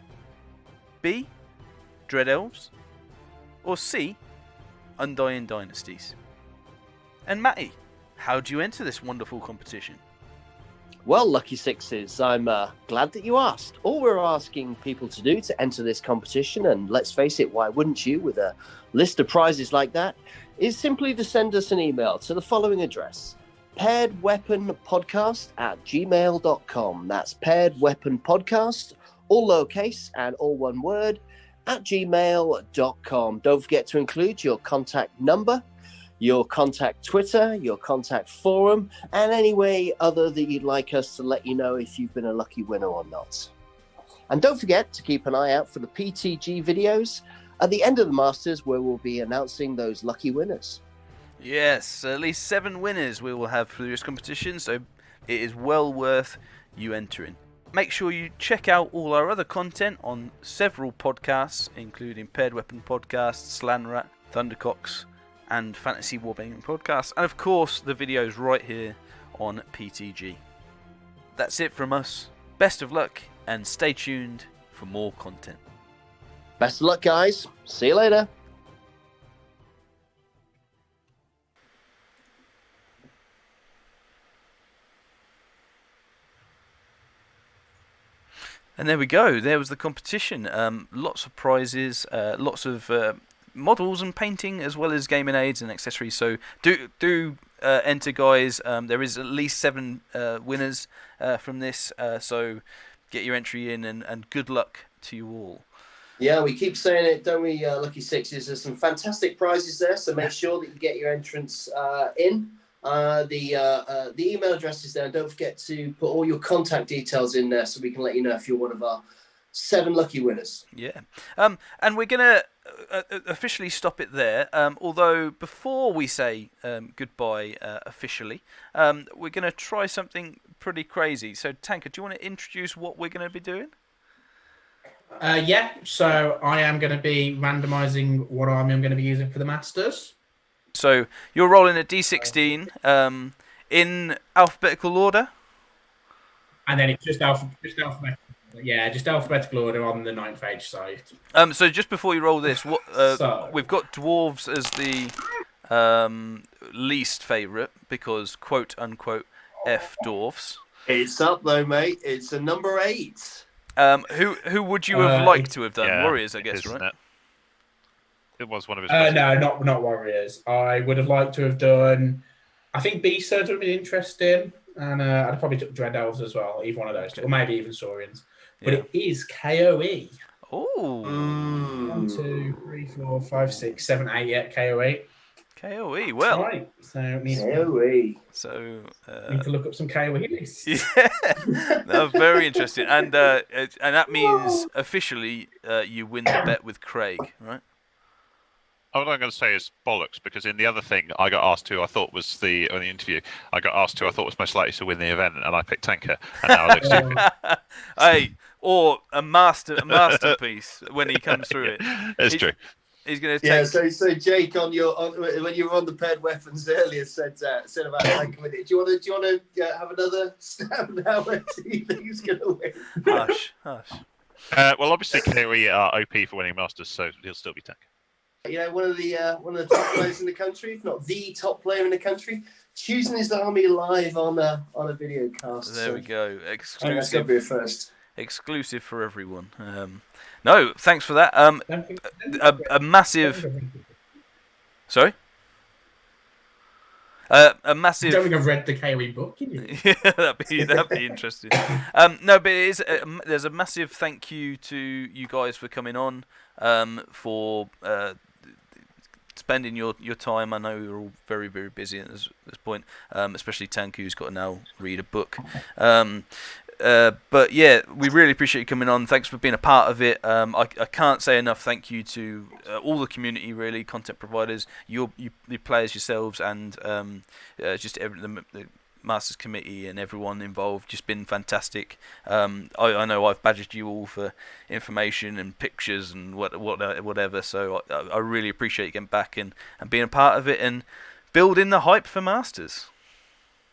B, Dread Elves, or C, Undying Dynasties? And Matty, how do you enter this wonderful competition? Well, Lucky Sixes, I'm glad that you asked. All we're asking people to do to enter this competition, and let's face it, why wouldn't you with a list of prizes like that, is simply to send us an email to the following address: pairedweaponpodcast@gmail.com. That's pairedweaponpodcast, all lowercase and all one word, @gmail.com. Don't forget to include your contact number, your contact Twitter, your contact forum, and any way other that you'd like us to let you know if you've been a lucky winner or not. And don't forget to keep an eye out for the PTG videos at the end of the Masters, where we'll be announcing those lucky winners. Yes, at least 7 winners we will have through this competition, so it is well worth you entering. Make sure you check out all our other content on several podcasts, including Paired Weapon Podcast, Slanrat, Thundercocks, and Fantasy Wargaming Podcast, and of course the videos right here on PTG. That's it from us. Best of luck, and stay tuned for more content. Best of luck, guys. See you later. And there we go. There was the competition. Lots of prizes, lots of models and painting, as well as gaming aids and accessories. So do enter, guys. There is at least 7 winners from this. So get your entry in, and good luck to you all. Yeah, we keep saying it, don't we, Lucky Sixes? There's some fantastic prizes there, so make sure that you get your entrance in. The email address is there, and don't forget to put all your contact details in there so we can let you know if you're one of our 7 lucky winners. Yeah. And we're going to officially stop it there. Although before we say goodbye officially, we're going to try something pretty crazy. So, Tanka, do you want to introduce what we're going to be doing? Yeah, so I am going to be randomising what army I'm going to be using for the Masters. So you're rolling a d16 in alphabetical order? And then it's just alphabetical. Yeah, just alphabetical order on the Ninth Age side. So just before you roll this, we've got dwarves as the least favourite because quote unquote F dwarfs. It's up though, mate. It's a number 8. Who would you have liked to have done? Yeah, Warriors, I guess, right? It was one of his. No, not Warriors. I would have liked to have done. I think Beast Surge would have been interesting, and I'd have probably took Dread Elves as well. Either one of those two, or maybe even Saurians. But it is KOE. Oh. 1, 2, 3, 4, 5, 6, 7, 8. Yeah, KOE. KOE. Well. Right. So need So to look up some KOE lists. Yeah. No, very interesting, and that means officially you win the bet with Craig, right? What I'm going to say is bollocks, because in the other thing, I got asked who I thought was on the interview. I got asked who I thought was most likely to win the event, and I picked Tanka, and now I look stupid. Hey, or a masterpiece when he comes through it. It's true. He's going to Yeah, take. so Jake, when you were on the paired weapons earlier, said about Tank winning. Do you want to have another stab now? Who do you think is going to win? Hush. Well, obviously, KOE are OP for winning Masters, so he'll still be Tank. You know, one of the top players in the country, if not the top player in the country, choosing his army live on a video cast. There we go. That's going to be a first. Exclusive for everyone. No, thanks for that. A massive. Sorry. A massive. I don't think I've read the KOE book. Yeah, that'd be interesting. No, but it is. There's a massive thank you to you guys for coming on. For spending your time. I know you're all very, very busy at this point, especially Tank, who's got to now read a book. But yeah, we really appreciate you coming on. Thanks for being a part of it. I can't say enough thank you to all the community, really, content providers, you players yourselves, and just the Masters Committee and everyone involved. Just been fantastic. I know I've badgered you all for information and pictures and whatever. So I really appreciate you getting back and being a part of it and building the hype for Masters.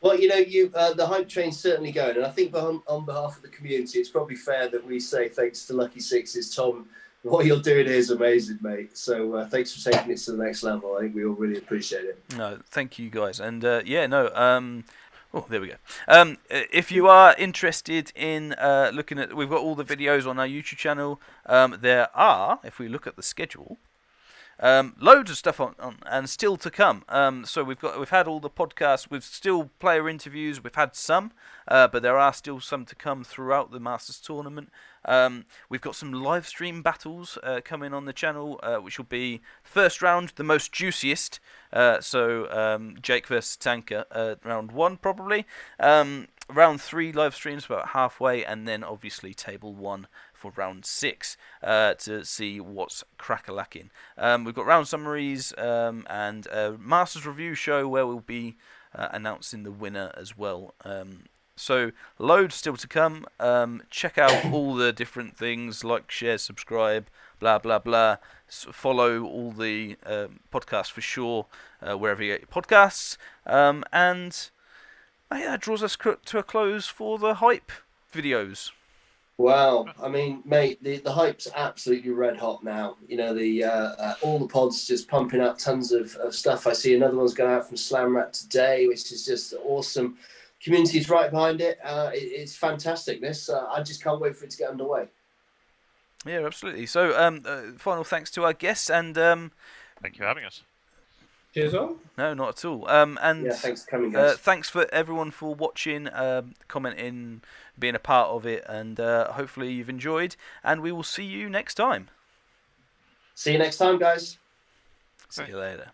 Well, you know, the hype train's certainly going, and I think on behalf of the community, it's probably fair that we say thanks to Lucky Sixes, Tom. What you're doing here is amazing, mate. So thanks for taking it to the next level. I think we all really appreciate it. No, thank you guys, and oh, there we go. If you are interested in looking at, we've got all the videos on our YouTube channel. There are, if we look at the schedule, loads of stuff on and still to come. So we've had all the podcasts, we've still player interviews, we've had some, but there are still some to come throughout the Masters tournament. We've got some live stream battles coming on the channel, which will be first round, the most juiciest. So Jake versus Tanka, round 1 probably. Round 3 live streams about halfway, and then obviously table 1 for round 6 to see what's crack-a-lacking. We've got round summaries and a Masters review show where we'll be announcing the winner as well. So loads still to come. Check out all the different things, like, share, subscribe, blah blah blah. Follow all the podcasts for sure, wherever you get your podcasts. And that draws us to a close for the hype videos. Wow, I mean, mate, the hype's absolutely red hot now. You know, all the pods just pumping out tons of stuff. I see another one's going out from Slamrat today, which is just awesome. Community's right behind it. It's fantastic. I just can't wait for it to get underway. Yeah, absolutely. So, final thanks to our guests, and thank you for having us. Cheers all. No, not at all. And yeah, thanks for coming, guys. Thanks for everyone for watching, commenting, being a part of it, and hopefully you've enjoyed. And we will see you next time. See you next time, guys. See you later.